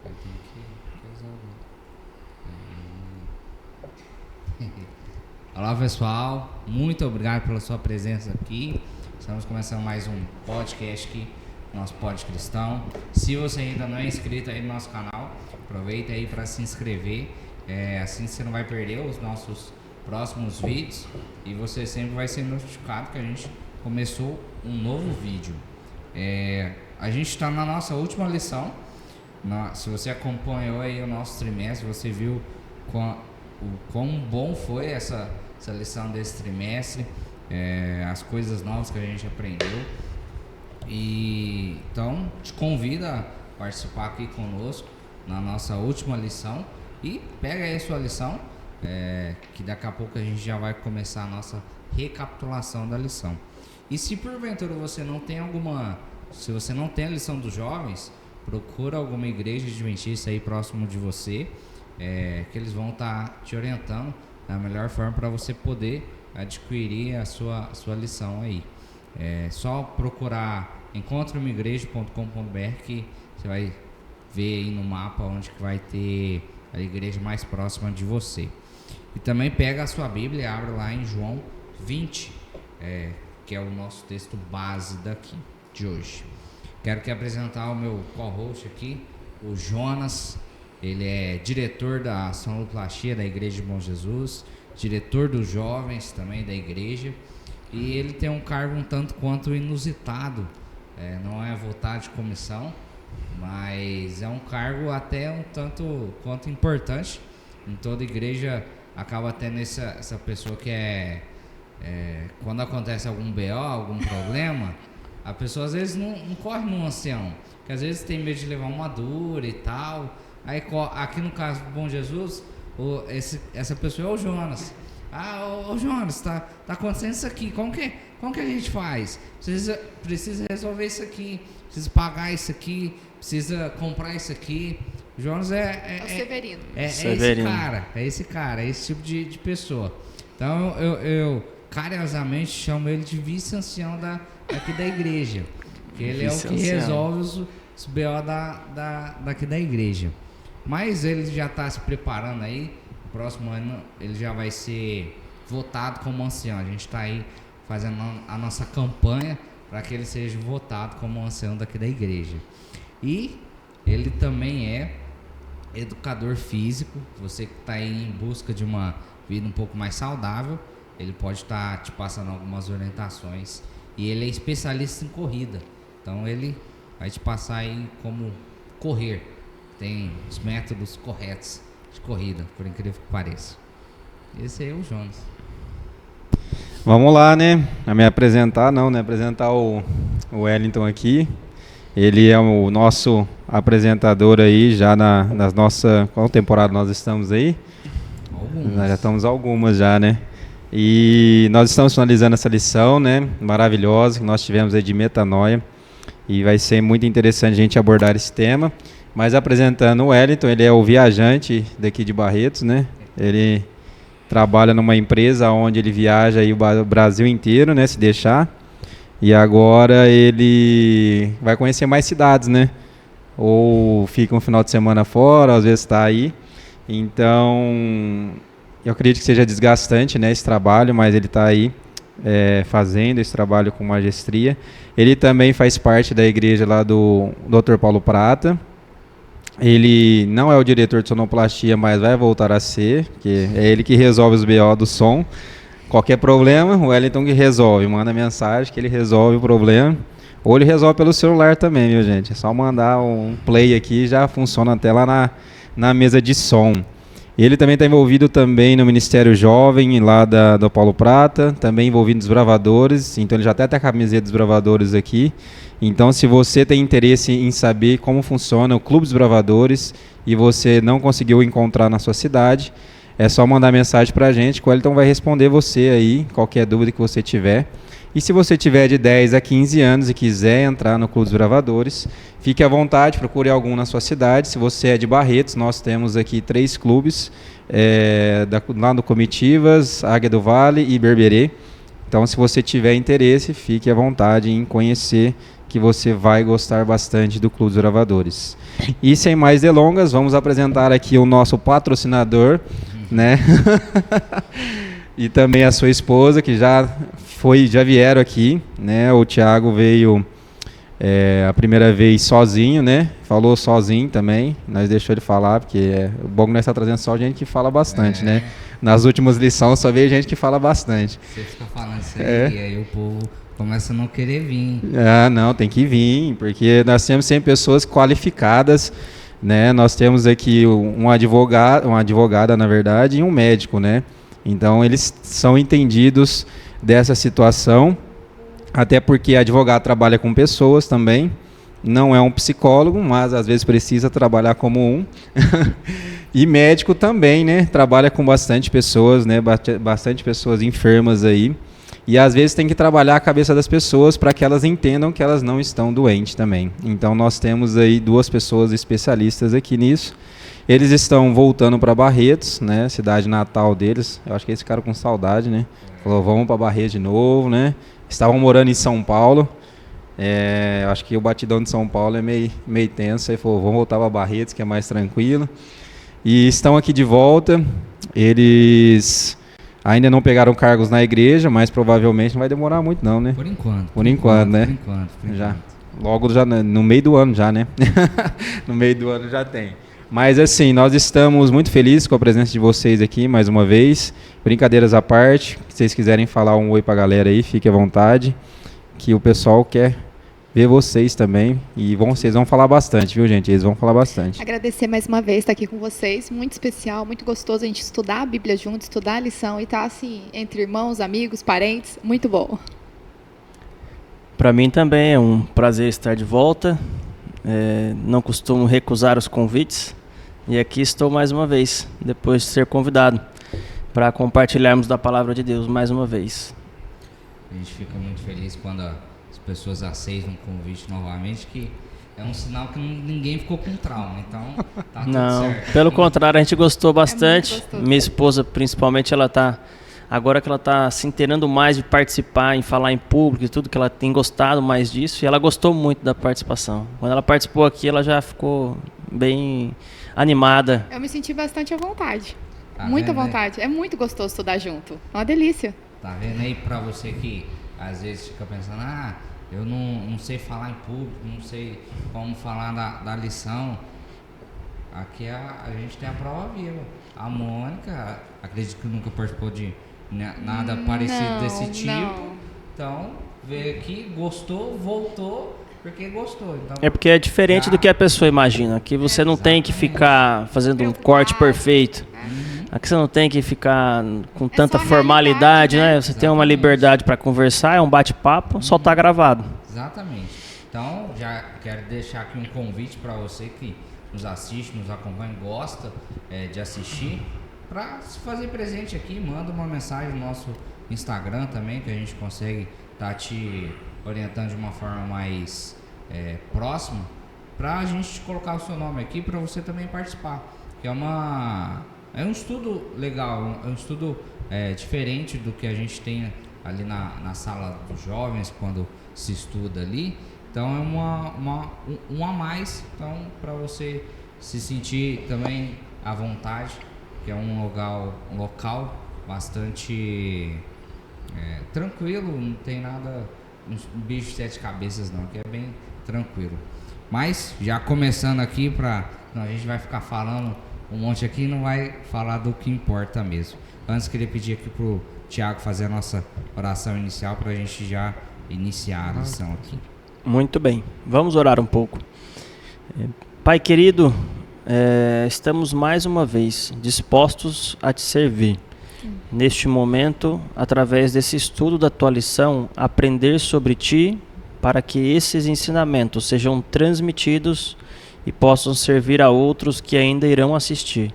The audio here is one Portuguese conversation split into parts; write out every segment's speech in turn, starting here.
Eu tenho que resolver. Olá pessoal, muito obrigado pela sua presença aqui. Estamos começando mais um podcast aqui, nosso Pod Cristão. Se você ainda não é inscrito aí no nosso canal, aproveita aí para se inscrever. Assim você não vai perder os nossos próximos vídeos e você sempre vai ser notificado que a gente começou um novo vídeo. A gente está na nossa última lição. Se você acompanhou aí o nosso trimestre, você viu quão bom foi essa lição desse trimestre, as coisas novas que a gente aprendeu. E então te convido a participar aqui conosco na nossa última lição e pega aí a sua lição, que daqui a pouco a gente já vai começar a nossa recapitulação da lição. E se porventura você não tem se você não tem a lição dos jovens, procura alguma igreja adventista aí próximo de você, que eles vão estar te orientando da melhor forma para você poder adquirir a sua lição aí. Só procurar encontromeigreja.com.br que você vai ver aí no mapa onde que vai ter a igreja mais próxima de você. E também pega a sua Bíblia e abre lá em João 20, que é o nosso texto base daqui de hoje. Quero apresentar o meu co-host aqui, o Jonas. Ele é diretor da sonoplastia da Igreja de Bom Jesus, diretor dos jovens também da igreja, e ele tem um cargo um tanto quanto inusitado, não é voltado de comissão, mas é um cargo até um tanto quanto importante. Em toda igreja acaba tendo essa pessoa que quando acontece algum BO, algum problema, a pessoa às vezes não corre no ancião, que às vezes tem medo de levar uma dura e tal. Aí aqui no caso do Bom Jesus, essa pessoa é o Jonas. Ô Jonas, tá acontecendo isso aqui, como que a gente faz? Precisa resolver isso aqui, precisa pagar isso aqui, precisa comprar isso aqui. O Jonas é o Severino. Esse cara, é esse tipo de pessoa. Então eu carinhosamente chamo ele de vice-ancião aqui da igreja, que ele é o que resolve os BO daqui da igreja. Mas ele já está se preparando aí. Próximo ano ele já vai ser votado como ancião. A gente está aí fazendo a nossa campanha para que ele seja votado como ancião daqui da igreja. E ele também é educador físico. Você que está aí em busca de uma vida um pouco mais saudável, ele pode estar te passando algumas orientações. E ele é especialista em corrida. Então ele vai te passar aí como correr. Tem os métodos corretos de corrida, por incrível que pareça. Esse aí é o Jonas. Vamos lá, né? A me apresentar, não, né? Apresentar o Wellington aqui. Ele é o nosso apresentador aí, já nas nossas... Qual temporada nós estamos aí? Algumas. Nós já estamos algumas já, né? E nós estamos finalizando essa lição, né? Maravilhosa, que nós tivemos aí de metanoia. E vai ser muito interessante a gente abordar esse tema. Mas apresentando o Wellington, ele é o viajante daqui de Barretos, né? Ele trabalha numa empresa onde ele viaja aí o Brasil inteiro, né? Se deixar. E agora ele vai conhecer mais cidades, né? Ou fica um final de semana fora, às vezes está aí. Então, eu acredito que seja desgastante, né? Esse trabalho, mas ele está aí fazendo esse trabalho com maestria. Ele também faz parte da igreja lá do Dr. Paulo Prata. Ele não é o diretor de sonoplastia, mas vai voltar a ser, porque é ele que resolve os BO do som. Qualquer problema, o Wellington que resolve. Manda mensagem que ele resolve o problema. Ou ele resolve pelo celular também, viu, gente? É só mandar um play aqui, já funciona até lá na mesa de som. Ele também está envolvido também no Ministério Jovem, lá do Paulo Prata, também envolvido nos Bravadores, então ele já até tem a camiseta dos Bravadores aqui. Então, se você tem interesse em saber como funciona o Clube dos Bravadores e você não conseguiu encontrar na sua cidade, é só mandar mensagem para a gente, que o Wellington vai responder você aí, qualquer dúvida que você tiver. E se você tiver de 10 a 15 anos e quiser entrar no Clube dos Bravadores, fique à vontade, procure algum na sua cidade. Se você é de Barretos, nós temos aqui 3 clubes, lá no Comitivas, Águia do Vale e Berberê. Então, se você tiver interesse, fique à vontade em conhecer, que você vai gostar bastante do Clube dos Gravadores. E sem mais delongas, vamos apresentar aqui o nosso patrocinador, né? E também a sua esposa, que já vieram aqui, né? O Thiago veio a primeira vez sozinho, né? Falou sozinho também, nós deixou ele falar, porque o bom que nós estamos trazendo só gente que fala bastante, né? Nas últimas lições só veio gente que fala bastante. Você fica falando isso aí, e aí o povo começa a não querer vir. Não, tem que vir, porque nós temos sempre pessoas qualificadas, né? Nós temos aqui uma advogada, na verdade, e um médico, né? Então, eles são entendidos dessa situação, até porque advogado trabalha com pessoas também, não é um psicólogo, mas às vezes precisa trabalhar como um. E médico também, né? Trabalha com bastante pessoas, né? Bastante pessoas enfermas aí. E às vezes tem que trabalhar a cabeça das pessoas para que elas entendam que elas não estão doentes também. Então nós temos aí 2 pessoas especialistas aqui nisso. Eles estão voltando para Barretos, né? Cidade natal deles. Eu acho que eles ficaram com saudade, né? Falou, vamos para Barretos de novo, né? Estavam morando em São Paulo. Eu acho que o batidão de São Paulo é meio tenso. Aí falou, vamos voltar para Barretos, que é mais tranquilo. E estão aqui de volta. Eles ainda não pegaram cargos na igreja, mas provavelmente não vai demorar muito não, né? Por enquanto. Por enquanto, né? Por enquanto. Já. Logo já no meio do ano já, né? No meio do ano já tem. Mas assim, nós estamos muito felizes com a presença de vocês aqui mais uma vez. Brincadeiras à parte, se vocês quiserem falar um oi pra galera aí, fique à vontade, que o pessoal quer ver vocês também, e vocês vão falar bastante, viu, gente? Eles vão falar bastante. Agradecer mais uma vez estar aqui com vocês, muito especial, muito gostoso a gente estudar a Bíblia junto, estudar a lição e estar assim, entre irmãos, amigos, parentes, muito bom. Para mim também é um prazer estar de volta, não costumo recusar os convites, e aqui estou mais uma vez, depois de ser convidado, para compartilharmos da Palavra de Deus mais uma vez. A gente fica muito feliz quando as pessoas aceitam o convite novamente, que é um sinal que ninguém ficou com trauma, então tá tudo certo. Pelo contrário, a gente gostou bastante. gostoso. Minha esposa, principalmente, agora que ela está se inteirando mais de participar, em falar em público e tudo, que ela tem gostado mais disso, e ela gostou muito da participação. Quando ela participou aqui, ela já ficou bem animada. Eu me senti bastante à vontade, Tá muita vendo, né? vontade. É muito gostoso estudar junto, é uma delícia. Tá vendo aí, pra você que às vezes fica pensando, eu não sei falar em público, não sei como falar da lição. Aqui a gente tem a prova viva. A Mônica, acredito que nunca participou de nada parecido desse tipo. Não. Então, veio aqui, gostou, voltou, porque gostou. Então, É porque é diferente do que a pessoa imagina. Aqui você não tem que ficar fazendo um corte perfeito. Aqui você não tem que ficar com tanta só formalidade, realidade, né? né? Você tem uma liberdade para conversar, é um bate-papo, só tá gravado. exatamente. Então, já quero deixar aqui um convite para você que nos assiste, nos acompanha, gosta de assistir, para se fazer presente aqui, manda uma mensagem no nosso Instagram também, que a gente consegue estar te orientando de uma forma mais próxima, para a gente colocar o seu nome aqui, para você também participar, que é um estudo legal, é um estudo diferente do que a gente tem ali na sala dos jovens, quando se estuda ali. Então é um a mais, então, para você se sentir também à vontade, que é um local bastante tranquilo, não tem nada, um bicho de 7 cabeças não, que é bem tranquilo. Mas já começando aqui, a gente vai ficar falando um monte aqui e não vai falar do que importa mesmo. Antes, queria pedir aqui pro Thiago fazer a nossa oração inicial para a gente já iniciar a lição aqui. Muito bem, vamos orar um pouco. Pai querido, estamos mais uma vez dispostos a te servir. Neste momento, através desse estudo da tua lição, aprender sobre ti, para que esses ensinamentos sejam transmitidos e possam servir a outros que ainda irão assistir.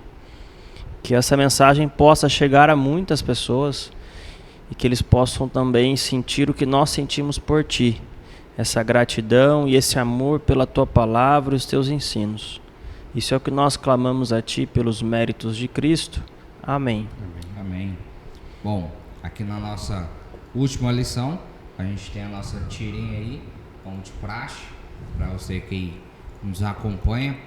Que essa mensagem possa chegar a muitas pessoas e que eles possam também sentir o que nós sentimos por ti, essa gratidão e esse amor pela tua palavra e os teus ensinos. Isso é o que nós clamamos a ti pelos méritos de Cristo. Amém. Amém. Bom, aqui na nossa última lição, a gente tem a nossa tirinha aí, como de praxe, para você que nos acompanha,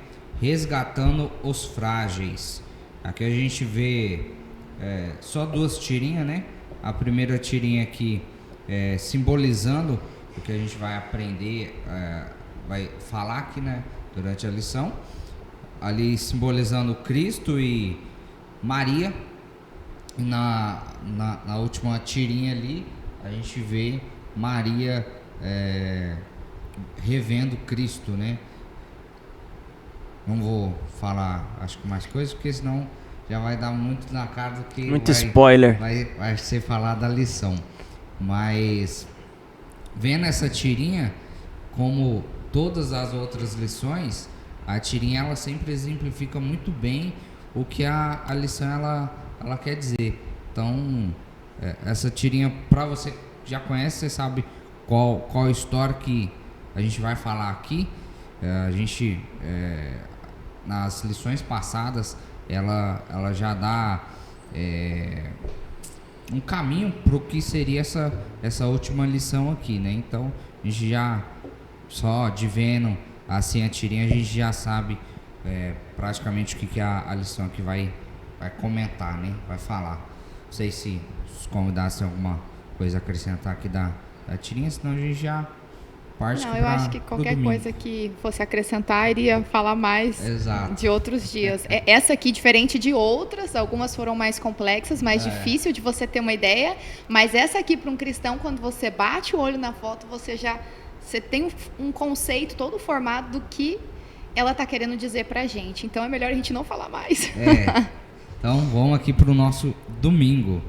resgatando os frágeis. Aqui a gente vê só 2 tirinhas, né? A primeira tirinha aqui simbolizando o que a gente vai aprender, vai falar aqui, né, durante a lição. Ali simbolizando Cristo e Maria. E na última tirinha ali a gente vê Maria revendo Cristo, né? Não vou falar, acho que mais coisas, porque senão já vai dar muito na cara do que muito spoiler. Vai ser falado da lição. Mas vendo essa tirinha, como todas as outras lições, a tirinha ela sempre exemplifica muito bem o que a lição ela quer dizer. Então, essa tirinha, para você que já conhece, você sabe qual a história que a gente vai falar aqui. A gente, nas lições passadas, ela já dá um caminho para o que seria essa última lição aqui, né? Então, a gente já, só de vendo assim a tirinha, a gente já sabe praticamente o que a lição aqui vai comentar, né? Vai falar. Não sei se os convidados têm alguma coisa a acrescentar aqui da tirinha, senão a gente já parte. Não, eu acho que qualquer coisa que fosse acrescentar iria falar mais de outros dias. Essa aqui, diferente de outras, algumas foram mais complexas, mais difícil de você ter uma ideia, mas essa aqui, para um cristão, quando você bate o olho na foto, você tem um conceito todo formado do que ela está querendo dizer para a gente. Então é melhor a gente não falar mais. Então vamos aqui para o nosso domingo.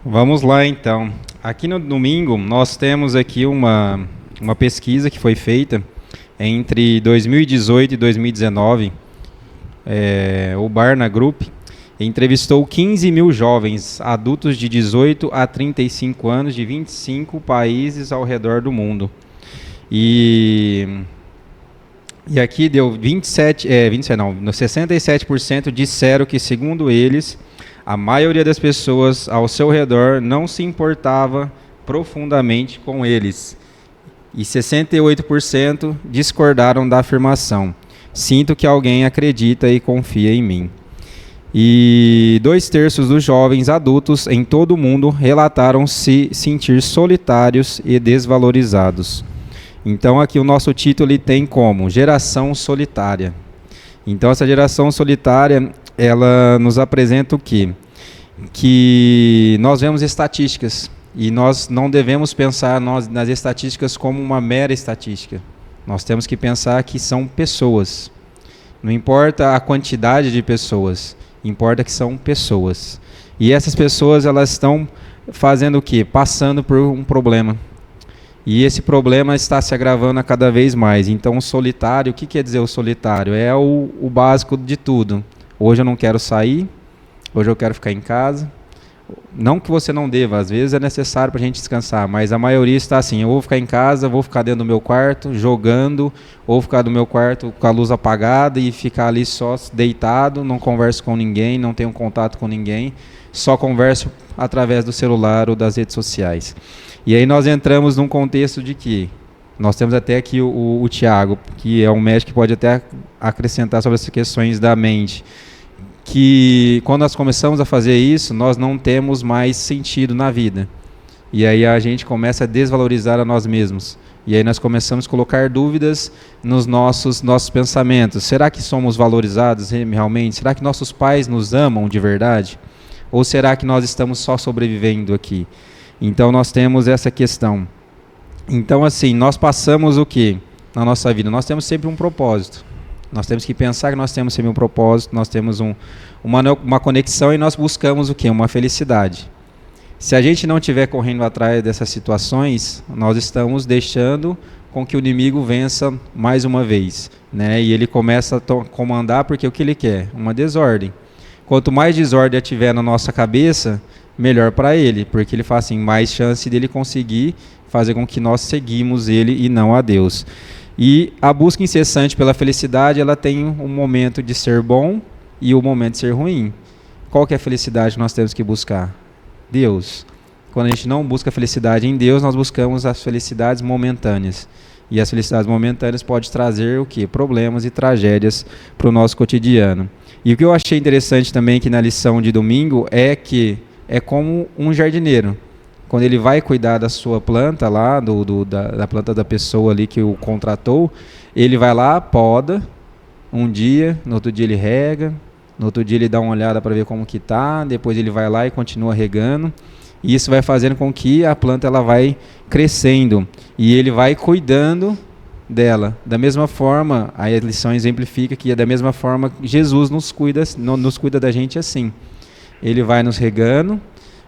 Vamos lá então. Aqui no domingo nós temos aqui uma pesquisa que foi feita entre 2018 e 2019. O Barna Group entrevistou 15 mil jovens adultos de 18 a 35 anos de 25 países ao redor do mundo. E aqui deu 67% disseram que, segundo eles, a maioria das pessoas ao seu redor não se importava profundamente com eles. E 68% discordaram da afirmação: sinto que alguém acredita e confia em mim. E 2/3 dos jovens adultos em todo o mundo relataram se sentir solitários e desvalorizados. Então aqui o nosso título ele tem como Geração Solitária. Então essa geração solitária, ela nos apresenta o quê? Que nós vemos estatísticas e nós não devemos pensar nas estatísticas como uma mera estatística. Nós temos que pensar que são pessoas. Não importa a quantidade de pessoas, importa que são pessoas. E essas pessoas, elas estão fazendo o quê? Passando por um problema. E esse problema está se agravando a cada vez mais. Então, o solitário, o que quer dizer o solitário? É o básico de tudo. Hoje eu não quero sair, hoje eu quero ficar em casa. Não que você não deva, às vezes é necessário para a gente descansar, mas a maioria está assim: eu vou ficar em casa, vou ficar dentro do meu quarto, jogando, ou ficar no meu quarto com a luz apagada e ficar ali só deitado, não converso com ninguém, não tenho contato com ninguém, só converso através do celular ou das redes sociais. E aí nós entramos num contexto de que nós temos até aqui o Tiago, que é um médico que pode até acrescentar sobre essas questões da mente, que quando nós começamos a fazer isso, nós não temos mais sentido na vida. E aí a gente começa a desvalorizar a nós mesmos. E aí nós começamos a colocar dúvidas nos nossos pensamentos. Será que somos valorizados realmente? Será que nossos pais nos amam de verdade? Ou será que nós estamos só sobrevivendo aqui? Então nós temos essa questão. Então assim, nós passamos o que na nossa vida? Nós temos sempre um propósito. Nós temos que pensar que nós temos sempre um propósito, nós temos uma conexão e nós buscamos o quê? Uma felicidade. Se a gente não estiver correndo atrás dessas situações, nós estamos deixando com que o inimigo vença mais uma vez, né? E ele começa a comandar porque o que ele quer? Uma desordem. Quanto mais desordem tiver na nossa cabeça, melhor para ele, porque ele faz assim, mais chance dele conseguir fazer com que nós seguimos ele e não a Deus. E a busca incessante pela felicidade, ela tem um momento de ser bom e um momento de ser ruim. Qual que é a felicidade que nós temos que buscar? Deus. Quando a gente não busca a felicidade em Deus, nós buscamos as felicidades momentâneas. E as felicidades momentâneas podem trazer o quê? Problemas e tragédias para o nosso cotidiano. E o que eu achei interessante também aqui na lição de domingo é que é como um jardineiro. Quando ele vai cuidar da sua planta lá, da planta da pessoa ali que o contratou, ele vai lá, poda um dia, no outro dia ele rega, no outro dia ele dá uma olhada para ver como que tá, depois ele vai lá e continua regando. E isso vai fazendo com que a planta ela vai crescendo e ele vai cuidando dela. Da mesma forma, a lição exemplifica que da mesma forma Jesus nos cuida da gente assim. Ele vai nos regando,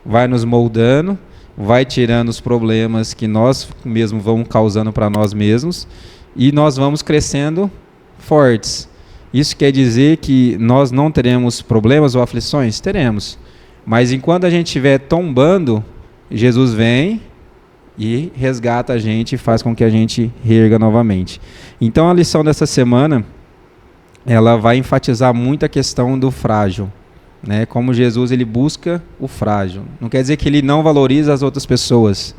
vai nos moldando, vai tirando os problemas que nós mesmos vamos causando para nós mesmos e nós vamos crescendo fortes. Isso quer dizer que nós não teremos problemas ou aflições? Teremos. Mas enquanto a gente estiver tombando, Jesus vem e resgata a gente e faz com que a gente reerga novamente. Então a lição dessa semana, ela vai enfatizar muito a questão do frágil, né? Como Jesus ele busca o frágil. Não quer dizer que ele não valoriza as outras pessoas,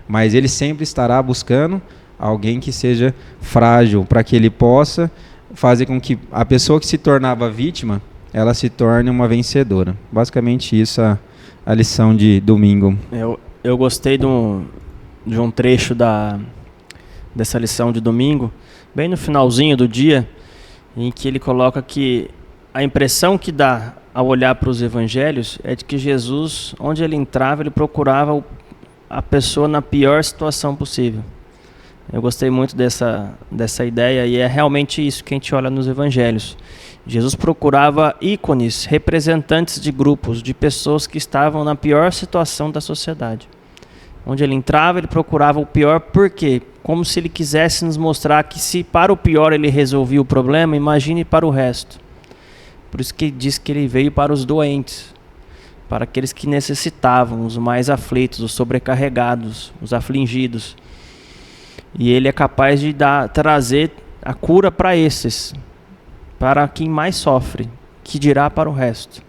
mas ele sempre estará buscando alguém que seja frágil, para que ele possa fazer com que a pessoa que se tornava vítima, ela se torne uma vencedora. Basicamente isso a lição de domingo. Eu gostei de um trecho dessa lição de domingo, bem no finalzinho do dia, em que ele coloca que a impressão que dá ao olhar para os evangelhos é de que Jesus, onde ele entrava, ele procurava a pessoa na pior situação possível. Eu gostei muito dessa ideia e é realmente isso que a gente olha nos evangelhos. Jesus procurava ícones, representantes de grupos, de pessoas que estavam na pior situação da sociedade. Onde ele entrava, ele procurava o pior, por quê? Como se ele quisesse nos mostrar que se para o pior ele resolvia o problema, imagine para o resto. Por isso que ele diz que ele veio para os doentes, para aqueles que necessitavam, os mais aflitos, os sobrecarregados, os afligidos. E ele é capaz de trazer a cura para esses, para quem mais sofre, que dirá para o resto.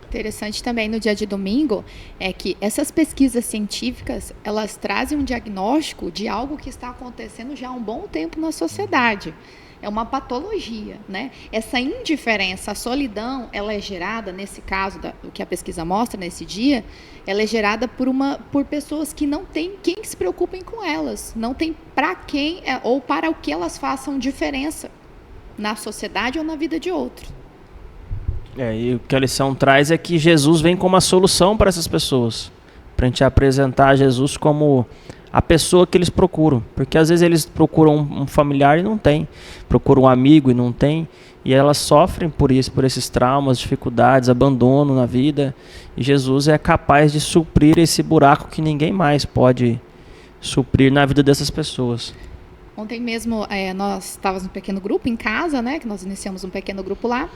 Interessante também no dia de domingo é que essas pesquisas científicas, elas trazem um diagnóstico de algo que está acontecendo já há um bom tempo na sociedade. É uma patologia, né? Essa indiferença, a solidão, ela é gerada, nesse caso, o que a pesquisa mostra nesse dia, ela é gerada por pessoas que não têm quem se preocupem com elas, não tem para quem ou para o que elas façam diferença na sociedade ou na vida de outro. E o que a lição traz é que Jesus vem como a solução para essas pessoas, para a gente apresentar Jesus como a pessoa que eles procuram, porque às vezes eles procuram um familiar e não tem, procuram um amigo e não tem, e elas sofrem por isso, por esses traumas, dificuldades, abandono na vida, e Jesus é capaz de suprir esse buraco que ninguém mais pode suprir na vida dessas pessoas. Ontem mesmo nós estávamos num pequeno grupo em casa, né, que nós iniciamos um pequeno grupo lá,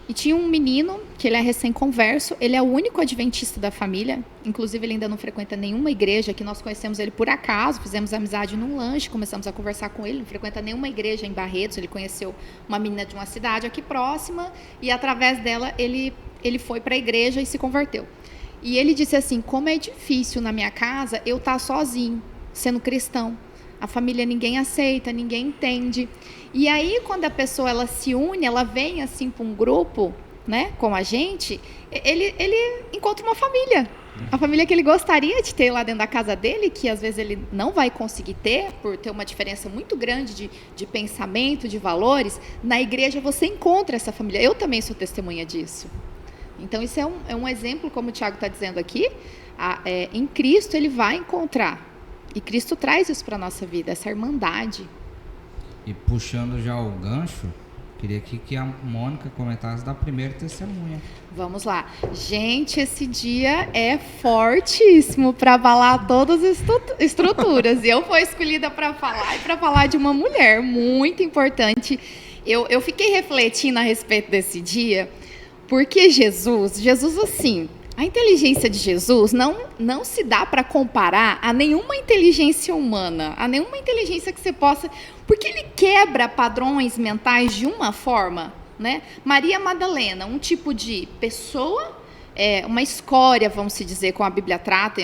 e tinha um menino, que ele é recém-converso, ele é o único adventista da família, inclusive ele ainda não frequenta nenhuma igreja, que nós conhecemos ele por acaso, fizemos amizade num lanche, começamos a conversar com ele, não frequenta nenhuma igreja em Barretos, ele conheceu uma menina de uma cidade aqui próxima, e através dela ele foi para a igreja e se converteu. E ele disse assim, como é difícil na minha casa eu estar sozinho, sendo cristão. A família ninguém aceita, ninguém entende. E aí, quando a pessoa ela se une, ela vem assim para um grupo, né, como a gente, ele encontra uma família. A família que ele gostaria de ter lá dentro da casa dele, que às vezes ele não vai conseguir ter, por ter uma diferença muito grande de pensamento, de valores. Na igreja você encontra essa família. Eu também sou testemunha disso. Então, isso é um exemplo, como o Tiago está dizendo aqui, em Cristo ele vai encontrar. E Cristo traz isso para a nossa vida, essa irmandade. E puxando já o gancho, queria que a Mônica comentasse da primeira testemunha. Vamos lá. Gente, esse dia é fortíssimo para abalar todas as estruturas. E eu fui escolhida para falar e para falar de uma mulher muito importante. Eu fiquei refletindo a respeito desse dia, porque Jesus assim... A inteligência de Jesus não se dá para comparar a nenhuma inteligência humana, a nenhuma inteligência que você possa... Porque ele quebra padrões mentais de uma forma, né? Maria Madalena, um tipo de pessoa uma escória, vamos se dizer, como a Bíblia trata,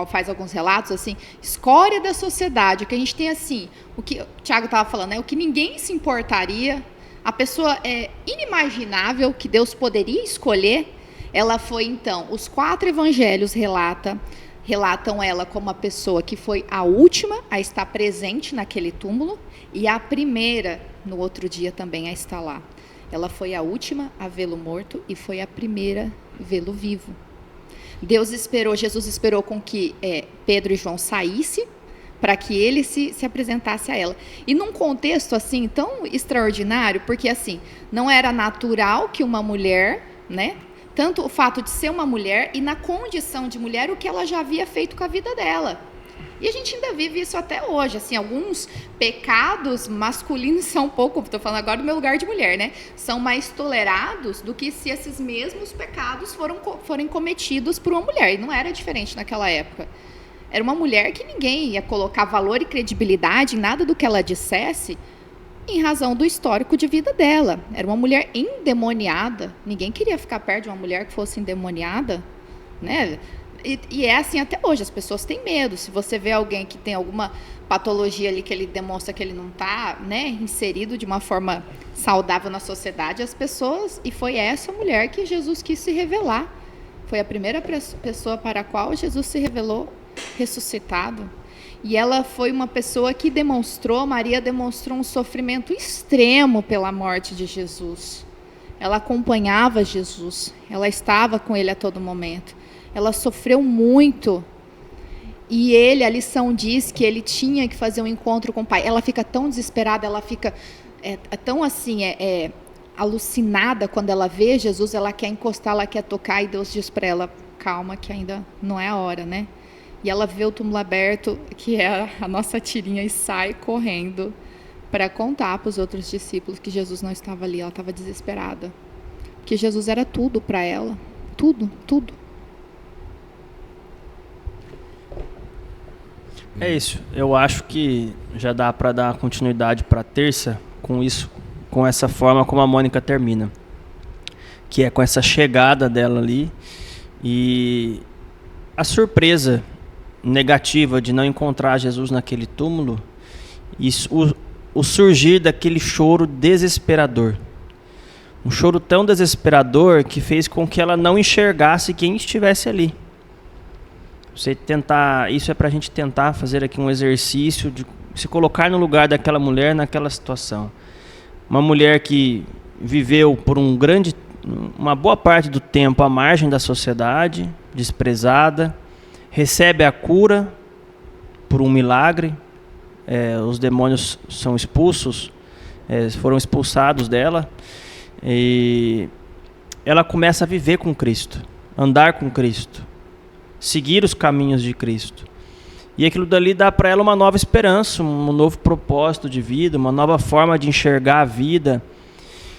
faz alguns relatos, assim, escória da sociedade, o que a gente tem assim, o que o Tiago estava falando, o que ninguém se importaria, a pessoa é inimaginável que Deus poderia escolher. Ela foi, então, os 4 evangelhos relatam ela como a pessoa que foi a última a estar presente naquele túmulo e a primeira, no outro dia, também a estar lá. Ela foi a última a vê-lo morto e foi a primeira a vê-lo vivo. Jesus esperou com que Pedro e João saíssem para que ele se apresentasse a ela. E num contexto assim tão extraordinário, porque assim, não era natural que uma mulher, né, tanto o fato de ser uma mulher e na condição de mulher, o que ela já havia feito com a vida dela. E a gente ainda vive isso até hoje, assim, alguns pecados masculinos são um pouco, estou falando agora do meu lugar de mulher, né, são mais tolerados do que se esses mesmos pecados forem cometidos por uma mulher, e não era diferente naquela época. Era uma mulher que ninguém ia colocar valor e credibilidade em nada do que ela dissesse, em razão do histórico de vida dela. Era uma mulher endemoniada. Ninguém queria ficar perto de uma mulher que fosse endemoniada, né? E é assim até hoje. As pessoas têm medo. Se você vê alguém que tem alguma patologia ali que ele demonstra que ele não está, né, inserido de uma forma saudável na sociedade, as pessoas... E foi essa mulher que Jesus quis se revelar. Foi a primeira pessoa para a qual Jesus se revelou ressuscitado. E ela foi uma pessoa que Maria demonstrou um sofrimento extremo pela morte de Jesus. Ela acompanhava Jesus, ela estava com ele a todo momento. Ela sofreu muito. E a lição diz que ele tinha que fazer um encontro com o Pai. Ela fica tão desesperada, ela fica tão assim, alucinada quando ela vê Jesus, ela quer encostar, ela quer tocar, e Deus diz para ela, calma, que ainda não é a hora, né? E ela vê o túmulo aberto, que é a nossa tirinha, e sai correndo para contar para os outros discípulos que Jesus não estava ali. Ela estava desesperada. Porque Jesus era tudo para ela. Tudo, tudo. É isso. Eu acho que já dá para dar continuidade para a terça com isso, com essa forma como a Mônica termina. Que é com essa chegada dela ali e a surpresa negativa de não encontrar Jesus naquele túmulo, o surgir daquele choro desesperador. Um choro tão desesperador que fez com que ela não enxergasse quem estivesse ali. Isso é para a gente tentar fazer aqui um exercício de se colocar no lugar daquela mulher naquela situação. Uma mulher que viveu por uma boa parte do tempo à margem da sociedade, desprezada, recebe a cura por um milagre, os demônios são expulsos, foram expulsados dela, e ela começa a viver com Cristo, andar com Cristo, seguir os caminhos de Cristo. E aquilo dali dá para ela uma nova esperança, um novo propósito de vida, uma nova forma de enxergar a vida.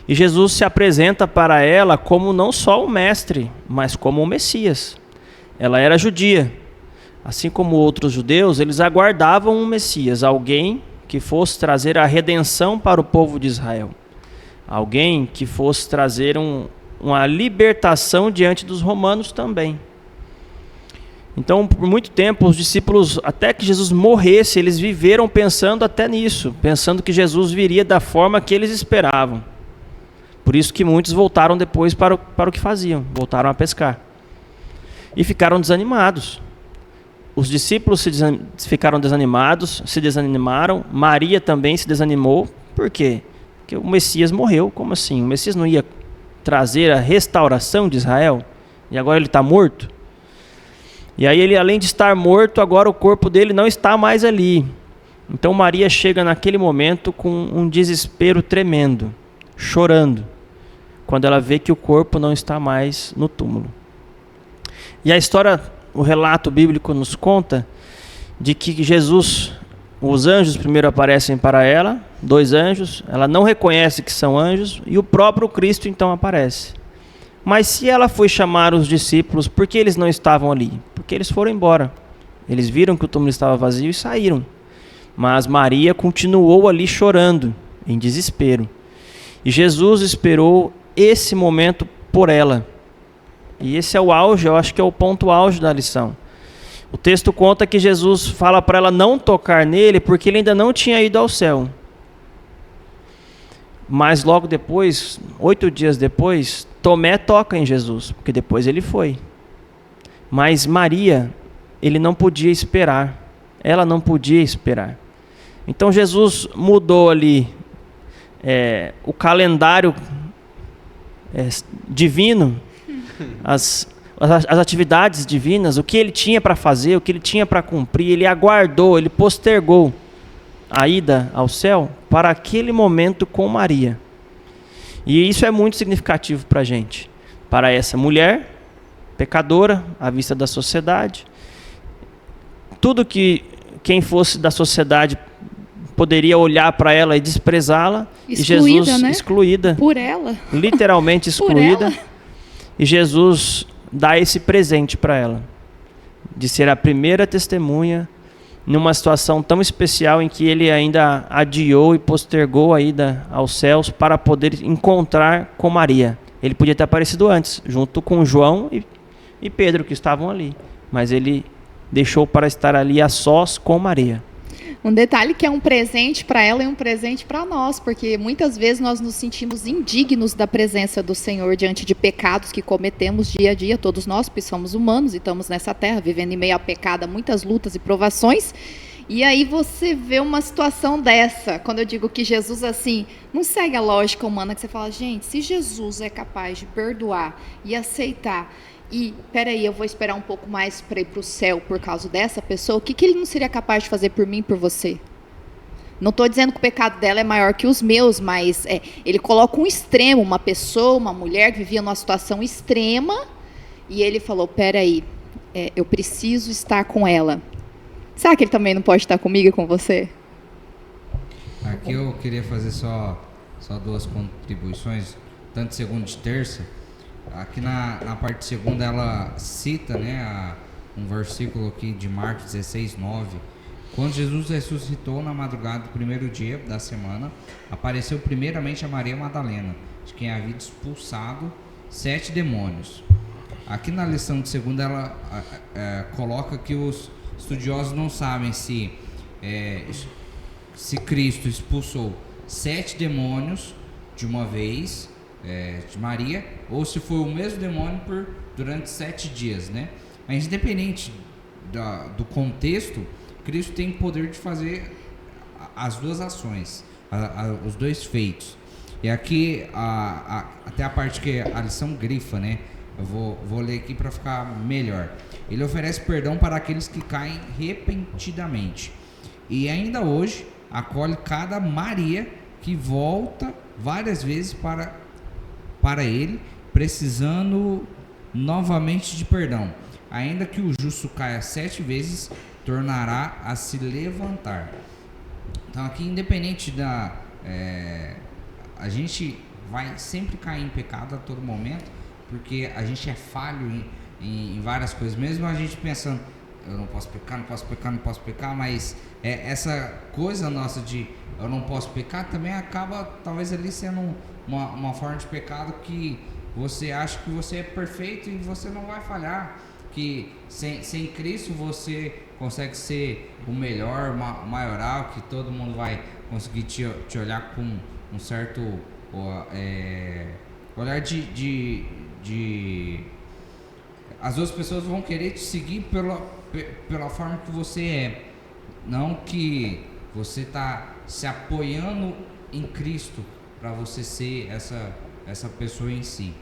E Jesus se apresenta para ela como não só o mestre, mas como o Messias. Ela era judia. Assim como outros judeus, eles aguardavam um Messias, alguém que fosse trazer a redenção para o povo de Israel. Alguém que fosse trazer uma libertação diante dos romanos também. Então, por muito tempo, os discípulos, até que Jesus morresse, eles viveram pensando até nisso, pensando que Jesus viria da forma que eles esperavam. Por isso que muitos voltaram depois para o que faziam, voltaram a pescar. E ficaram desanimados. Os discípulos ficaram desanimados, se desanimaram. Maria também se desanimou. Por quê? Porque o Messias morreu. Como assim? O Messias não ia trazer a restauração de Israel? E agora ele está morto? E aí ele, além de estar morto, agora o corpo dele não está mais ali. Então Maria chega naquele momento com um desespero tremendo, chorando, quando ela vê que o corpo não está mais no túmulo. E a história, o relato bíblico nos conta de que Jesus, os anjos primeiro aparecem para ela, 2 anjos, ela não reconhece que são anjos, e o próprio Cristo então aparece. Mas se ela foi chamar os discípulos, por que eles não estavam ali? Porque eles foram embora. Eles viram que o túmulo estava vazio e saíram. Mas Maria continuou ali chorando, em desespero. E Jesus esperou esse momento por ela. E esse é o auge, eu acho que é o ponto auge da lição. O texto conta que Jesus fala para ela não tocar nele porque ele ainda não tinha ido ao céu. Mas logo depois, 8 dias depois, Tomé toca em Jesus, porque depois ele foi. Mas Maria, ele não podia esperar. Ela não podia esperar. Então Jesus mudou ali o calendário divino, as atividades divinas, o que ele tinha para fazer, o que ele tinha para cumprir, ele aguardou, ele postergou a ida ao céu para aquele momento com Maria. E isso é muito significativo para a gente, para essa mulher pecadora à vista da sociedade. Tudo que quem fosse da sociedade poderia olhar para ela e desprezá-la, e Jesus, né? Excluída por ela, literalmente excluída, e Jesus dá esse presente para ela, de ser a primeira testemunha numa situação tão especial em que ele ainda adiou e postergou a ida aos céus para poder encontrar com Maria. Ele podia ter aparecido antes, junto com João e Pedro, que estavam ali, mas ele deixou para estar ali a sós com Maria. Um detalhe que é um presente para ela e um presente para nós, porque muitas vezes nós nos sentimos indignos da presença do Senhor diante de pecados que cometemos dia a dia, todos nós, porque somos humanos e estamos nessa terra, vivendo em meio a pecado, muitas lutas e provações. E aí você vê uma situação dessa, quando eu digo que Jesus, assim, não segue a lógica humana, que você fala, gente, se Jesus é capaz de perdoar e aceitar, e, peraí, eu vou esperar um pouco mais para ir para o céu por causa dessa pessoa, o que ele não seria capaz de fazer por mim e por você? Não estou dizendo que o pecado dela é maior que os meus, mas ele coloca um extremo, uma pessoa, uma mulher que vivia numa situação extrema, e ele falou, peraí, eu preciso estar com ela. Será que ele também não pode estar comigo e com você? Aqui eu queria fazer só 2 contribuições, tanto segunda de terça. Aqui na parte segunda ela cita, né, um versículo aqui de Marcos 16, 9. Quando Jesus ressuscitou na madrugada do primeiro dia da semana, apareceu primeiramente a Maria Madalena, de quem havia expulsado 7 demônios. Aqui na lição de segunda ela coloca que os estudiosos não sabem se Cristo expulsou 7 demônios de uma vez, de Maria, ou se foi o mesmo demônio durante 7 dias, né? Mas independente do contexto, Cristo tem o poder de fazer as 2 ações, os 2 feitos. E aqui até a parte que a lição grifa, né? Eu vou ler aqui para ficar melhor. Ele oferece perdão para aqueles que caem repentinamente, e ainda hoje acolhe cada Maria que volta várias vezes para ele, precisando novamente de perdão. Ainda que o justo caia 7 vezes, tornará a se levantar. Então aqui, independente a gente vai sempre cair em pecado a todo momento, porque a gente é falho em várias coisas, mesmo a gente pensando, eu não posso pecar, mas essa coisa nossa de eu não posso pecar também acaba talvez ali sendo uma forma de pecado que você acha que você é perfeito e você não vai falhar, que sem Cristo você consegue ser o melhor, o maioral, que todo mundo vai conseguir te olhar com um certo olhar de as outras pessoas vão querer te seguir pela forma que você é, não que você está se apoiando em Cristo para você ser essa pessoa em si.